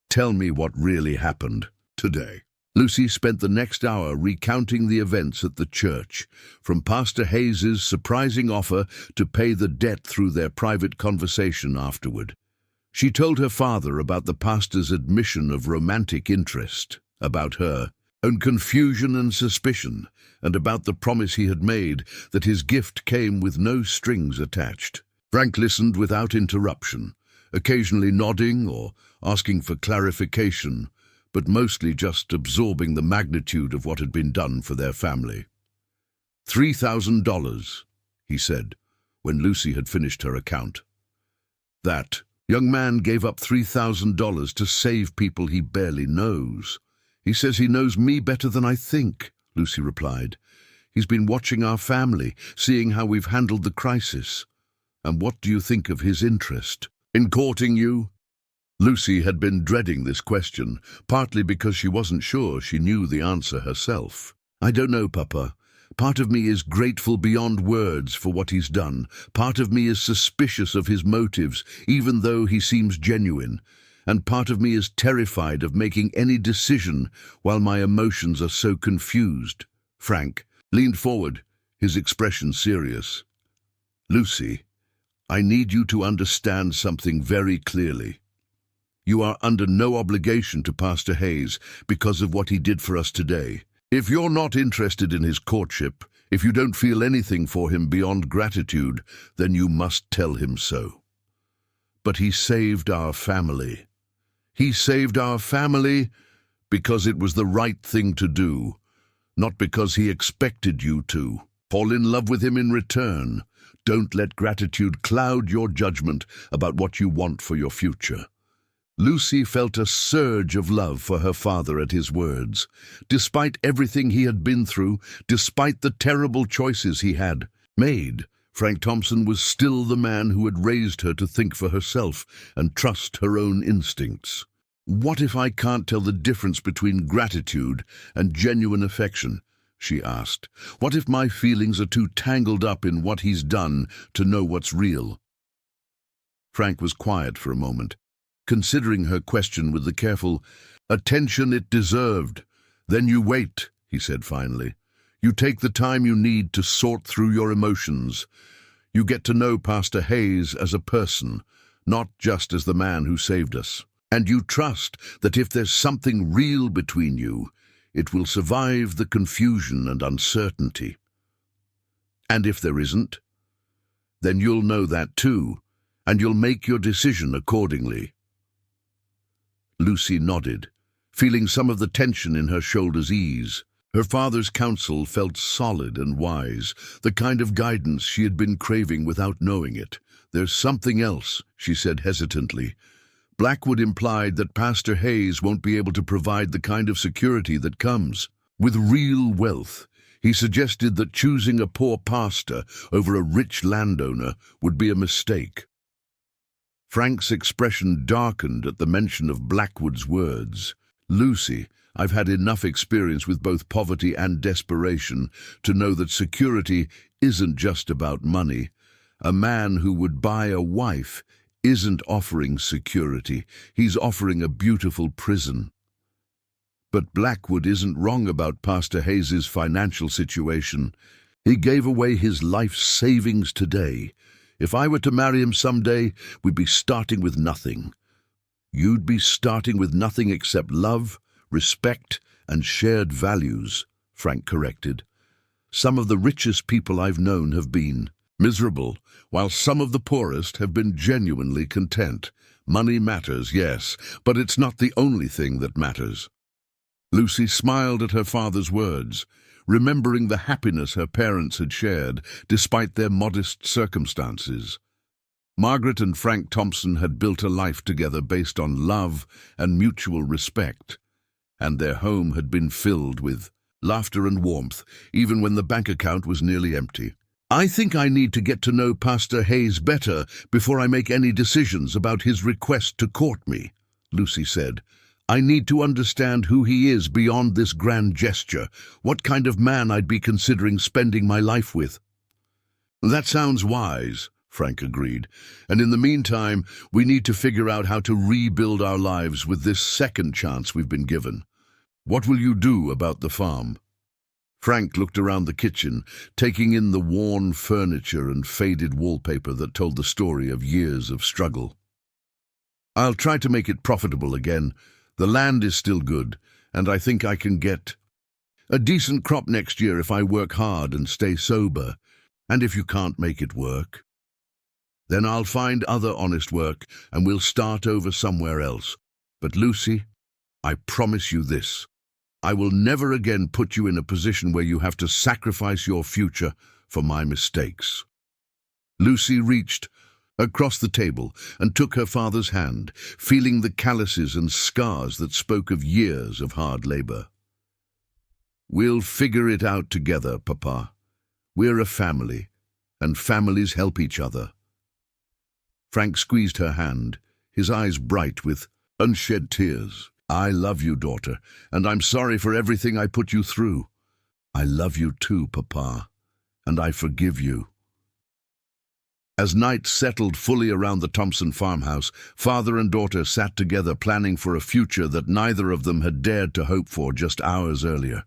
Tell me what really happened today." Lucy spent the next hour recounting the events at the church, from Pastor Hayes's surprising offer to pay the debt through their private conversation afterward. She told her father about the pastor's admission of romantic interest, about her own confusion and suspicion, and about the promise he had made that his gift came with no strings attached. Frank listened without interruption, occasionally nodding or asking for clarification, but mostly just absorbing the magnitude of what had been done for their family. $3,000, he said, when Lucy had finished her account. That young man gave up $3,000 to save people he barely knows. "He says he knows me better than I think," Lucy replied. "He's been watching our family, seeing how we've handled the crisis. And what do you think of his interest in courting you?" Lucy had been dreading this question, partly because she wasn't sure she knew the answer herself. "I don't know, Papa. Part of me is grateful beyond words for what he's done. Part of me is suspicious of his motives, even though he seems genuine. And part of me is terrified of making any decision while my emotions are so confused." Frank leaned forward, his expression serious. "Lucy, I need you to understand something very clearly. You are under no obligation to Pastor Hayes because of what he did for us today. If you're not interested in his courtship, if you don't feel anything for him beyond gratitude, then you must tell him so. But he saved our family. He saved our family because it was the right thing to do, not because he expected you to. Fall in love with him in return. Don't let gratitude cloud your judgment about what you want for your future." Lucy felt a surge of love for her father at his words. Despite everything he had been through, despite the terrible choices he had made, Frank Thompson was still the man who had raised her to think for herself and trust her own instincts. "What if I can't tell the difference between gratitude and genuine affection?" she asked. "What if my feelings are too tangled up in what he's done to know what's real?" Frank was quiet for a moment, considering her question with the careful attention it deserved. "Then you wait," he said finally. "You take the time you need to sort through your emotions. You get to know Pastor Hayes as a person, not just as the man who saved us. And you trust that if there's something real between you, it will survive the confusion and uncertainty. And if there isn't, then you'll know that too, and you'll make your decision accordingly." Lucy nodded, feeling some of the tension in her shoulders ease. Her father's counsel felt solid and wise, the kind of guidance she had been craving without knowing it. "There's something else," she said hesitantly. "Blackwood implied that Pastor Hayes won't be able to provide the kind of security that comes with real wealth. He suggested that choosing a poor pastor over a rich landowner would be a mistake." Frank's expression darkened at the mention of Blackwood's words. "Lucy, I've had enough experience with both poverty and desperation to know that security isn't just about money. A man who would buy a wife isn't offering security. He's offering a beautiful prison." But Blackwood isn't wrong about Pastor Hayes's financial situation. He gave away his life savings today. If I were to marry him someday, we'd be starting with nothing. You'd be starting with nothing except love, respect, and shared values, Frank corrected. Some of the richest people I've known have been miserable, while some of the poorest have been genuinely content. Money matters, yes, but it's not the only thing that matters. Lucy smiled at her father's words, remembering the happiness her parents had shared despite their modest circumstances. Margaret and Frank Thompson had built a life together based on love and mutual respect, and their home had been filled with laughter and warmth, even when the bank account was nearly empty. I think I need to get to know Pastor Hayes better before I make any decisions about his request to court me, Lucy said. I need to understand who he is beyond this grand gesture, what kind of man I'd be considering spending my life with. That sounds wise, Frank agreed. And in the meantime, we need to figure out how to rebuild our lives with this second chance we've been given. What will you do about the farm? Frank looked around the kitchen, taking in the worn furniture and faded wallpaper that told the story of years of struggle. I'll try to make it profitable again. The land is still good, and I think I can get a decent crop next year if I work hard and stay sober. And if you can't make it work, then I'll find other honest work and we'll start over somewhere else. But Lucy, I promise you this. I will never again put you in a position where you have to sacrifice your future for my mistakes. Lucy reached across the table and took her father's hand, feeling the calluses and scars that spoke of years of hard labor. We'll figure it out together, Papa. We're a family, and families help each other. Frank squeezed her hand, his eyes bright with unshed tears. I love you, daughter, and I'm sorry for everything I put you through. I love you too, Papa, and I forgive you. As night settled fully around the Thompson farmhouse, father and daughter sat together planning for a future that neither of them had dared to hope for just hours earlier.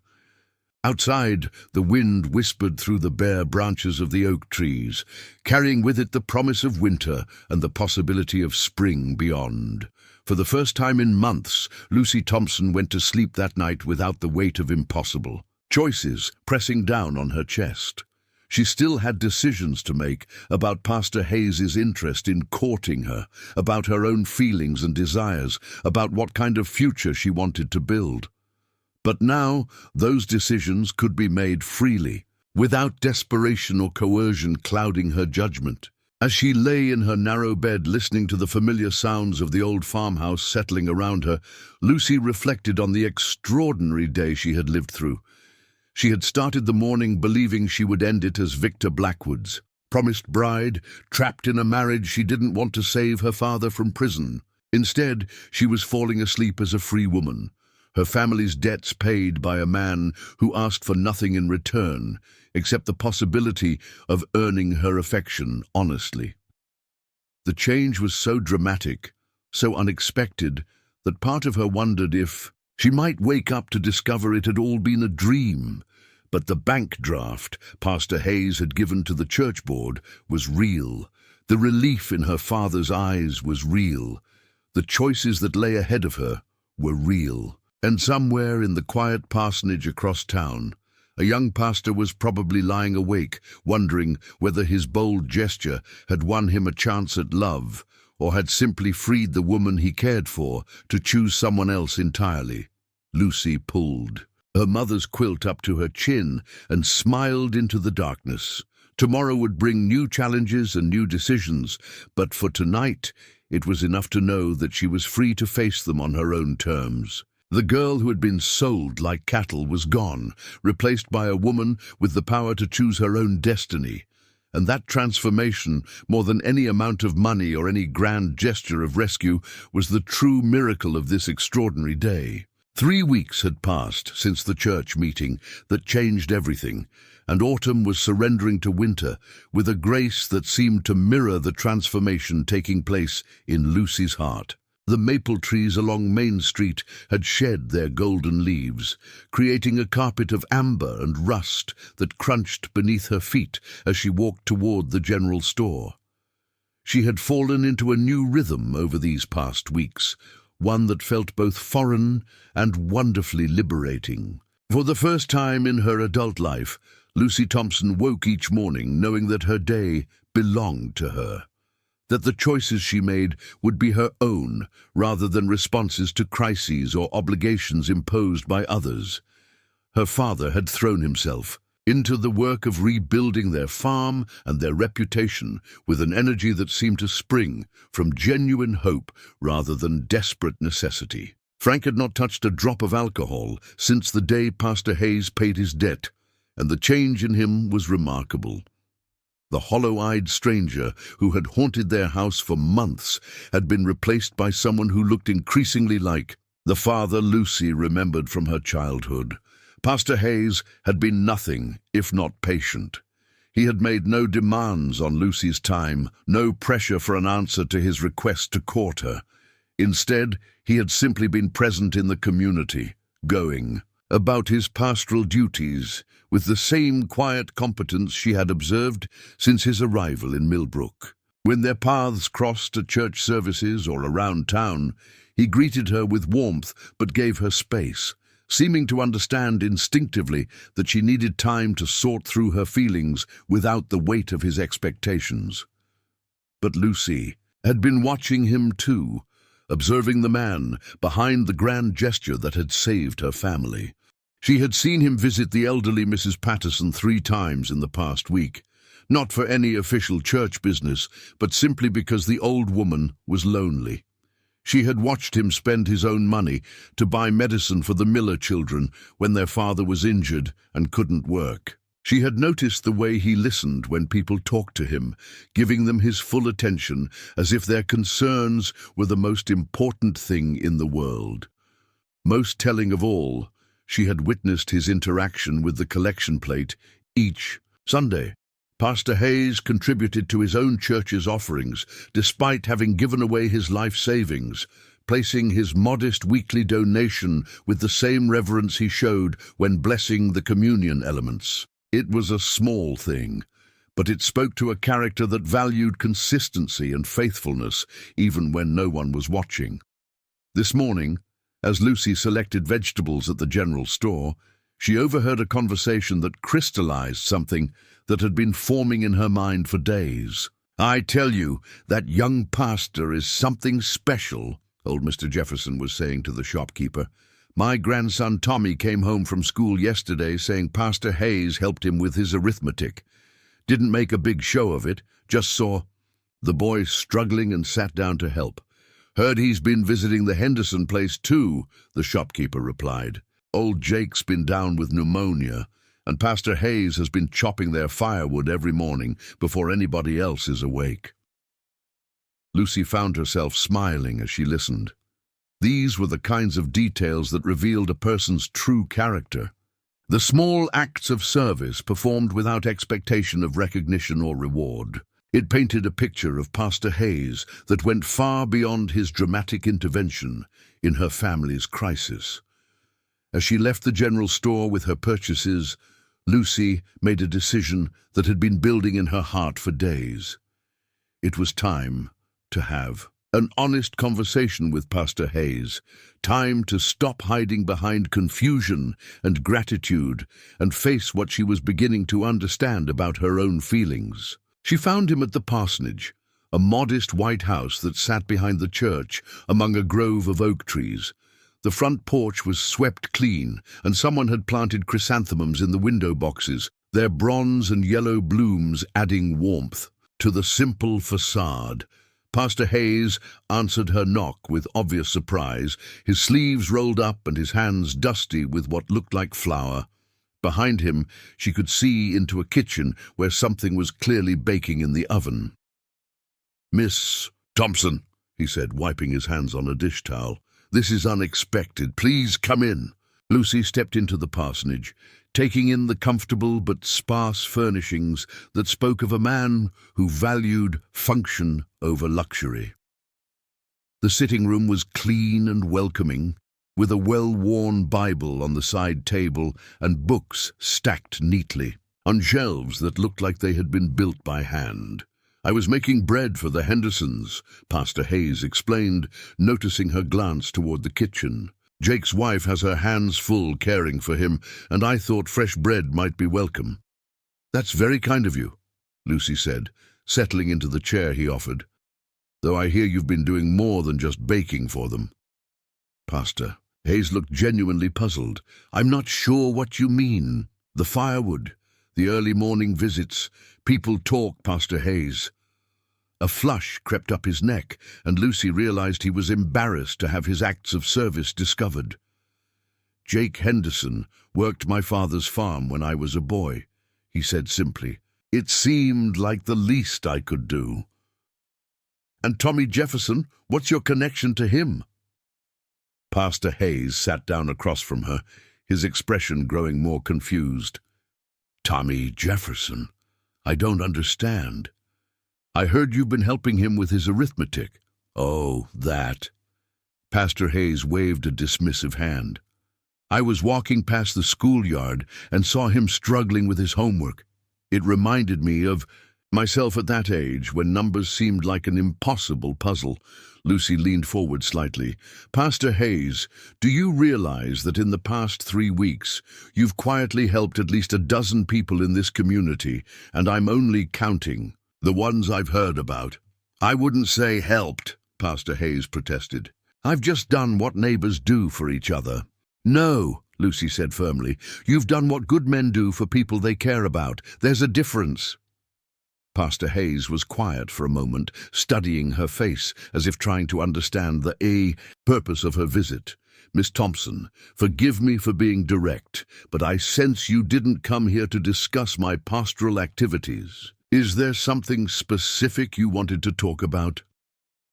Outside, the wind whispered through the bare branches of the oak trees, carrying with it the promise of winter and the possibility of spring beyond. For the first time in months, Lucy Thompson went to sleep that night without the weight of impossible choices pressing down on her chest. She still had decisions to make about Pastor Hayes's interest in courting her, about her own feelings and desires, about what kind of future she wanted to build. But now, those decisions could be made freely, without desperation or coercion clouding her judgment. As she lay in her narrow bed listening to the familiar sounds of the old farmhouse settling around her, Lucy reflected on the extraordinary day she had lived through. She had started the morning believing she would end it as Victor Blackwood's promised bride, trapped in a marriage she didn't want to save her father from prison. Instead, she was falling asleep as a free woman, her family's debts paid by a man who asked for nothing in return, except the possibility of earning her affection honestly. The change was so dramatic, so unexpected, that part of her wondered if she might wake up to discover it had all been a dream. But the bank draft Pastor Hayes had given to the church board was real. The relief in her father's eyes was real. The choices that lay ahead of her were real. And somewhere in the quiet parsonage across town, a young pastor was probably lying awake, wondering whether his bold gesture had won him a chance at love, or had simply freed the woman he cared for to choose someone else entirely. Lucy pulled her mother's quilt up to her chin and smiled into the darkness. Tomorrow would bring new challenges and new decisions, but for tonight it was enough to know that she was free to face them on her own terms. The girl who had been sold like cattle was gone, replaced by a woman with the power to choose her own destiny. And that transformation, more than any amount of money or any grand gesture of rescue, was the true miracle of this extraordinary day. 3 weeks had passed since the church meeting that changed everything, and autumn was surrendering to winter with a grace that seemed to mirror the transformation taking place in Lucy's heart. The maple trees along Main Street had shed their golden leaves, creating a carpet of amber and rust that crunched beneath her feet as she walked toward the general store. She had fallen into a new rhythm over these past weeks, one that felt both foreign and wonderfully liberating. For the first time in her adult life, Lucy Thompson woke each morning knowing that her day belonged to her, that the choices she made would be her own rather than responses to crises or obligations imposed by others. Her father had thrown himself into the work of rebuilding their farm and their reputation with an energy that seemed to spring from genuine hope rather than desperate necessity. Frank had not touched a drop of alcohol since the day Pastor Hayes paid his debt, and the change in him was remarkable. The hollow-eyed stranger who had haunted their house for months had been replaced by someone who looked increasingly like the father Lucy remembered from her childhood. Pastor Hayes had been nothing if not patient. He had made no demands on Lucy's time, no pressure for an answer to his request to court her. Instead, he had simply been present in the community, going about his pastoral duties with the same quiet competence she had observed since his arrival in Millbrook. When their paths crossed at church services or around town, he greeted her with warmth but gave her space, seeming to understand instinctively that she needed time to sort through her feelings without the weight of his expectations. But Lucy had been watching him too, observing the man behind the grand gesture that had saved her family. She had seen him visit the elderly Mrs. Patterson 3 times in the past week, not for any official church business, but simply because the old woman was lonely. She had watched him spend his own money to buy medicine for the Miller children when their father was injured and couldn't work. She had noticed the way he listened when people talked to him, giving them his full attention as if their concerns were the most important thing in the world. Most telling of all, she had witnessed his interaction with the collection plate each Sunday. Pastor Hayes contributed to his own church's offerings, despite having given away his life savings, placing his modest weekly donation with the same reverence he showed when blessing the communion elements. It was a small thing, but it spoke to a character that valued consistency and faithfulness even when no one was watching. This morning, as Lucy selected vegetables at the general store, she overheard a conversation that crystallized something that had been forming in her mind for days. "I tell you, that young pastor is something special," old Mr. Jefferson was saying to the shopkeeper. "My grandson Tommy came home from school yesterday saying Pastor Hayes helped him with his arithmetic. Didn't make a big show of it, just saw the boy struggling and sat down to help. Heard he's been visiting the Henderson place too," the shopkeeper replied. "Old Jake's been down with pneumonia, and Pastor Hayes has been chopping their firewood every morning before anybody else is awake." Lucy found herself smiling as she listened. These were the kinds of details that revealed a person's true character. The small acts of service performed without expectation of recognition or reward. It painted a picture of Pastor Hayes that went far beyond his dramatic intervention in her family's crisis. As she left the general store with her purchases, Lucy made a decision that had been building in her heart for days. It was time to have an honest conversation with Pastor Hayes, time to stop hiding behind confusion and gratitude and face what she was beginning to understand about her own feelings. She found him at the parsonage, a modest white house that sat behind the church among a grove of oak trees. The front porch was swept clean, and someone had planted chrysanthemums in the window boxes, their bronze and yellow blooms adding warmth to the simple facade. Pastor Hayes answered her knock with obvious surprise, his sleeves rolled up and his hands dusty with what looked like flour. Behind him, she could see into a kitchen where something was clearly baking in the oven. "Miss Thompson," he said, wiping his hands on a dish towel. "This is unexpected. Please come in." Lucy stepped into the parsonage, taking in the comfortable but sparse furnishings that spoke of a man who valued function over luxury. The sitting room was clean and welcoming, with a well-worn Bible on the side table and books stacked neatly on shelves that looked like they had been built by hand. I was making bread for the Hendersons, Pastor Hayes explained, noticing her glance toward the kitchen. Jake's wife has her hands full caring for him, and I thought fresh bread might be welcome. That's very kind of you, Lucy said, settling into the chair he offered. Though I hear you've been doing more than just baking for them. Pastor Hayes looked genuinely puzzled. I'm not sure what you mean. The firewood, the early morning visits, people talk, Pastor Hayes. A flush crept up his neck, and Lucy realized he was embarrassed to have his acts of service discovered. Jake Henderson worked my father's farm when I was a boy, he said simply. It seemed like the least I could do. And Tommy Jefferson, what's your connection to him? Pastor Hayes sat down across from her, his expression growing more confused. Tommy Jefferson? I don't understand. I heard you've been helping him with his arithmetic. Oh, that. Pastor Hayes waved a dismissive hand. I was walking past the schoolyard and saw him struggling with his homework. It reminded me of myself at that age, when numbers seemed like an impossible puzzle. Lucy leaned forward slightly. Pastor Hayes, do you realize that in the past 3 weeks, you've quietly helped at least a dozen people in this community, and I'm only counting the ones I've heard about? I wouldn't say helped, Pastor Hayes protested. I've just done what neighbors do for each other. No, Lucy said firmly. You've done what good men do for people they care about. There's a difference. Pastor Hayes was quiet for a moment, studying her face as if trying to understand the purpose of her visit. Miss Thompson, forgive me for being direct, but I sense you didn't come here to discuss my pastoral activities. Is there something specific you wanted to talk about?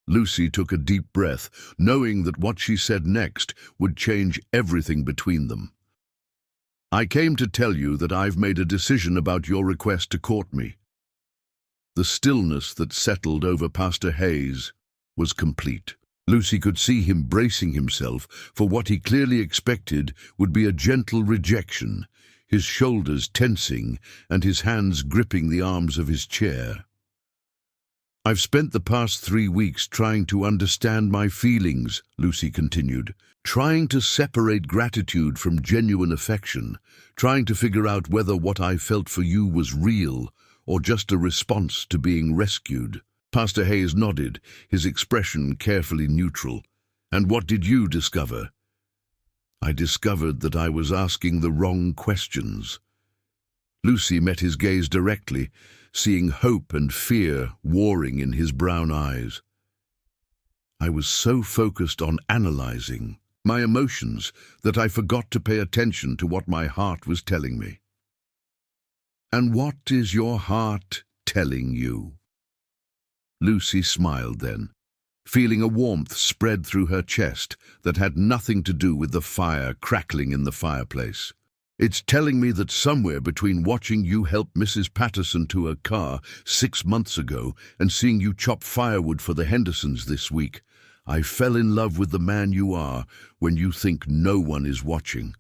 Lucy took a deep breath, knowing that what she said next would change everything between them. I came to tell you that I've made a decision about your request to court me. The stillness that settled over Pastor Hayes was complete. Lucy could see him bracing himself for what he clearly expected would be a gentle rejection, his shoulders tensing and his hands gripping the arms of his chair. I've spent the past 3 weeks trying to understand my feelings, Lucy continued, trying to separate gratitude from genuine affection, trying to figure out whether what I felt for you was real or just a response to being rescued. Pastor Hayes nodded, his expression carefully neutral. And what did you discover? I discovered that I was asking the wrong questions. Lucy met his gaze directly, seeing hope and fear warring in his brown eyes. I was so focused on analyzing my emotions that I forgot to pay attention to what my heart was telling me. And what is your heart telling you? Lucy smiled then, feeling a warmth spread through her chest that had nothing to do with the fire crackling in the fireplace. It's telling me that somewhere between watching you help Mrs. Patterson to her car 6 months ago and seeing you chop firewood for the Hendersons this week, I fell in love with the man you are when you think no one is watching.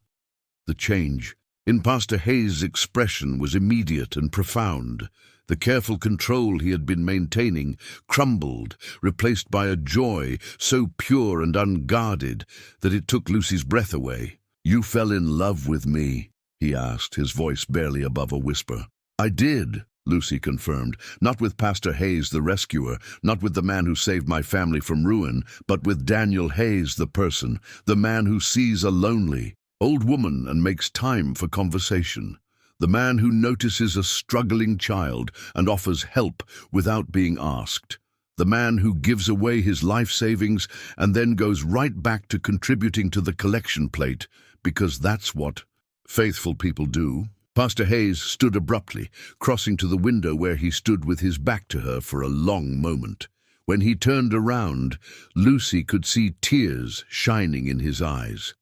The change in Pastor Hayes' expression was immediate and profound. The careful control he had been maintaining crumbled, replaced by a joy so pure and unguarded that it took Lucy's breath away. You fell in love with me, he asked, his voice barely above a whisper. I did, Lucy confirmed, not with Pastor Hayes the rescuer, not with the man who saved my family from ruin, but with Daniel Hayes the person, the man who sees a lonely old woman and makes time for conversation, the man who notices a struggling child and offers help without being asked, the man who gives away his life savings and then goes right back to contributing to the collection plate, because that's what faithful people do. Pastor Hayes stood abruptly, crossing to the window where he stood with his back to her for a long moment. When he turned around, Lucy could see tears shining in his eyes.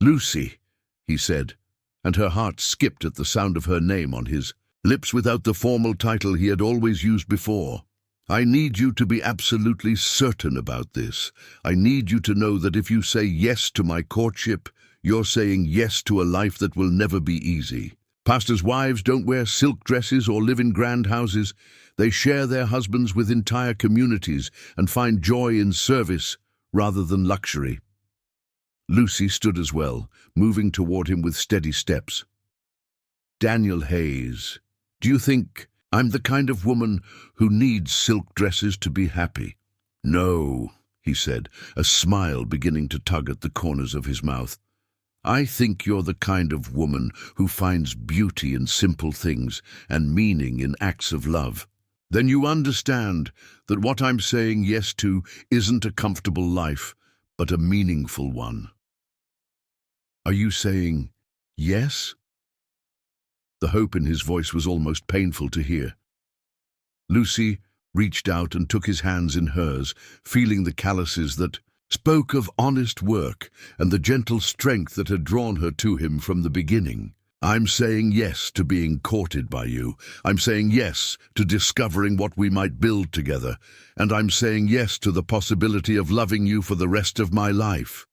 Lucy, he said, and her heart skipped at the sound of her name on his lips without the formal title he had always used before. I need you to be absolutely certain about this. I need you to know that if you say yes to my courtship, you're saying yes to a life that will never be easy. Pastors' wives don't wear silk dresses or live in grand houses. They share their husbands with entire communities and find joy in service rather than luxury. Lucy stood as well, moving toward him with steady steps. Daniel Hayes, do you think I'm the kind of woman who needs silk dresses to be happy? No, he said, a smile beginning to tug at the corners of his mouth. I think you're the kind of woman who finds beauty in simple things and meaning in acts of love. Then you understand that what I'm saying yes to isn't a comfortable life, but a meaningful one. Are you saying yes? The hope in his voice was almost painful to hear. Lucy reached out and took his hands in hers, feeling the calluses that spoke of honest work and the gentle strength that had drawn her to him from the beginning. I'm saying yes to being courted by you. I'm saying yes to discovering what we might build together. And I'm saying yes to the possibility of loving you for the rest of my life.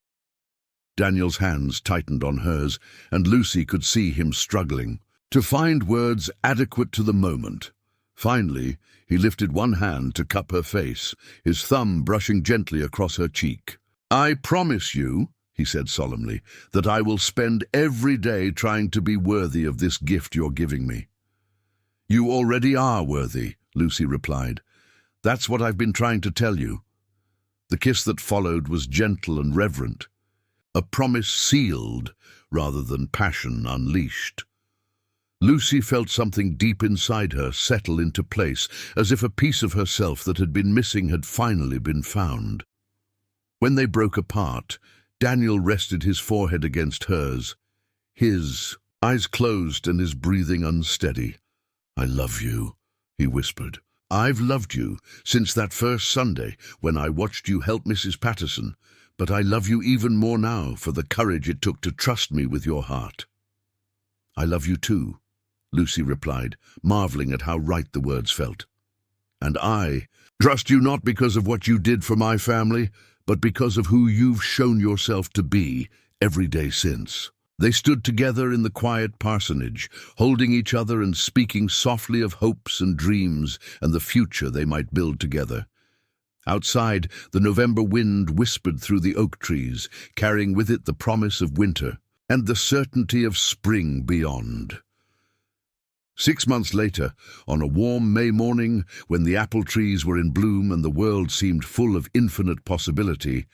Daniel's hands tightened on hers, and Lucy could see him struggling to find words adequate to the moment. Finally, he lifted one hand to cup her face, his thumb brushing gently across her cheek. I promise you, he said solemnly, that I will spend every day trying to be worthy of this gift you're giving me. You already are worthy, Lucy replied. That's what I've been trying to tell you. The kiss that followed was gentle and reverent, a promise sealed rather than passion unleashed. Lucy felt something deep inside her settle into place, as if a piece of herself that had been missing had finally been found. When they broke apart, Daniel rested his forehead against hers, his eyes closed and his breathing unsteady. I love you, he whispered. I've loved you since that first Sunday when I watched you help Mrs. Patterson, but I love you even more now for the courage it took to trust me with your heart. I love you too, Lucy replied, marveling at how right the words felt. And I trust you not because of what you did for my family, but because of who you've shown yourself to be every day since. They stood together in the quiet parsonage, holding each other and speaking softly of hopes and dreams and the future they might build together. Outside, the November wind whispered through the oak trees, carrying with it the promise of winter and the certainty of spring beyond. 6 months later, on a warm May morning, when the apple trees were in bloom and the world seemed full of infinite possibility,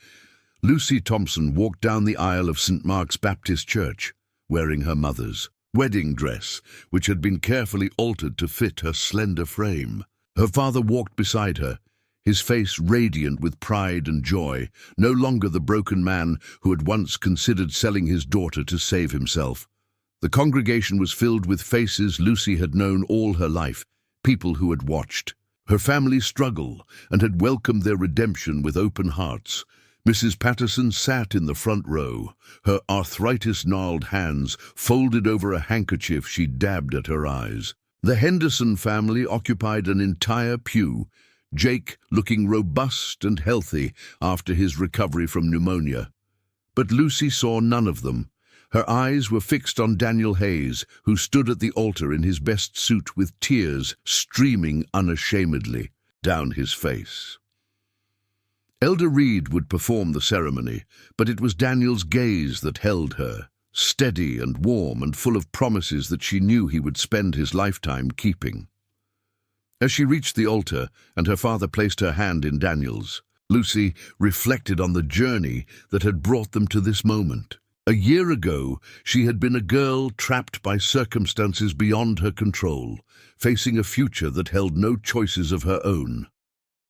Lucy Thompson walked down the aisle of St. Mark's Baptist Church, wearing her mother's wedding dress, which had been carefully altered to fit her slender frame. Her father walked beside her, his face radiant with pride and joy, no longer the broken man who had once considered selling his daughter to save himself. The congregation was filled with faces Lucy had known all her life, people who had watched her family struggle and had welcomed their redemption with open hearts. Mrs. Patterson sat in the front row, her arthritis-gnarled hands folded over a handkerchief she dabbed at her eyes. The Henderson family occupied an entire pew, Jake looking robust and healthy after his recovery from pneumonia. But Lucy saw none of them. Her eyes were fixed on Daniel Hayes, who stood at the altar in his best suit with tears streaming unashamedly down his face. Elder Reed would perform the ceremony, but it was Daniel's gaze that held her, steady and warm and full of promises that she knew he would spend his lifetime keeping. As she reached the altar and her father placed her hand in Daniel's, Lucy reflected on the journey that had brought them to this moment. A year ago, she had been a girl trapped by circumstances beyond her control, facing a future that held no choices of her own.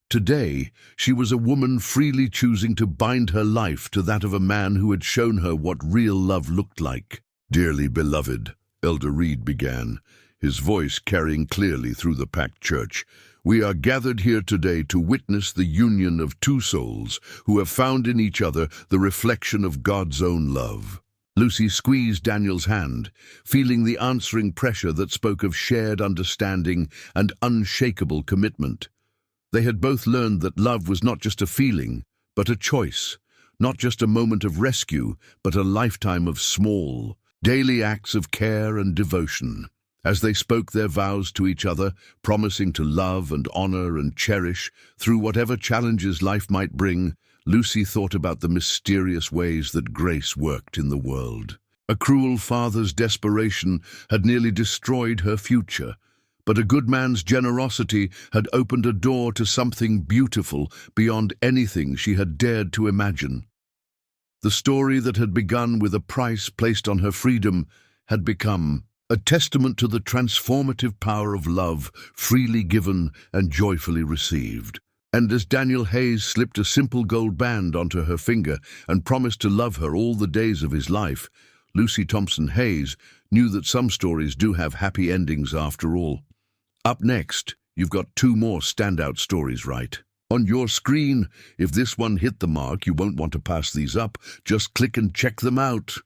Today, she was a woman freely choosing to bind her life to that of a man who had shown her what real love looked like. Dearly beloved, Elder Reed began, his voice carrying clearly through the packed church, we are gathered here today to witness the union of two souls who have found in each other the reflection of God's own love. Lucy squeezed Daniel's hand, feeling the answering pressure that spoke of shared understanding and unshakable commitment. They had both learned that love was not just a feeling, but a choice, not just a moment of rescue, but a lifetime of small, daily acts of care and devotion. As they spoke their vows to each other, promising to love and honor and cherish through whatever challenges life might bring, Lucy thought about the mysterious ways that grace worked in the world. A cruel father's desperation had nearly destroyed her future, but a good man's generosity had opened a door to something beautiful beyond anything she had dared to imagine. The story that had begun with a price placed on her freedom had become a testament to the transformative power of love, freely given and joyfully received. And as Daniel Hayes slipped a simple gold band onto her finger and promised to love her all the days of his life, Lucy Thompson Hayes knew that some stories do have happy endings after all. Up next, you've got two more standout stories right on your screen. If this one hit the mark, you won't want to pass these up. Just click and check them out.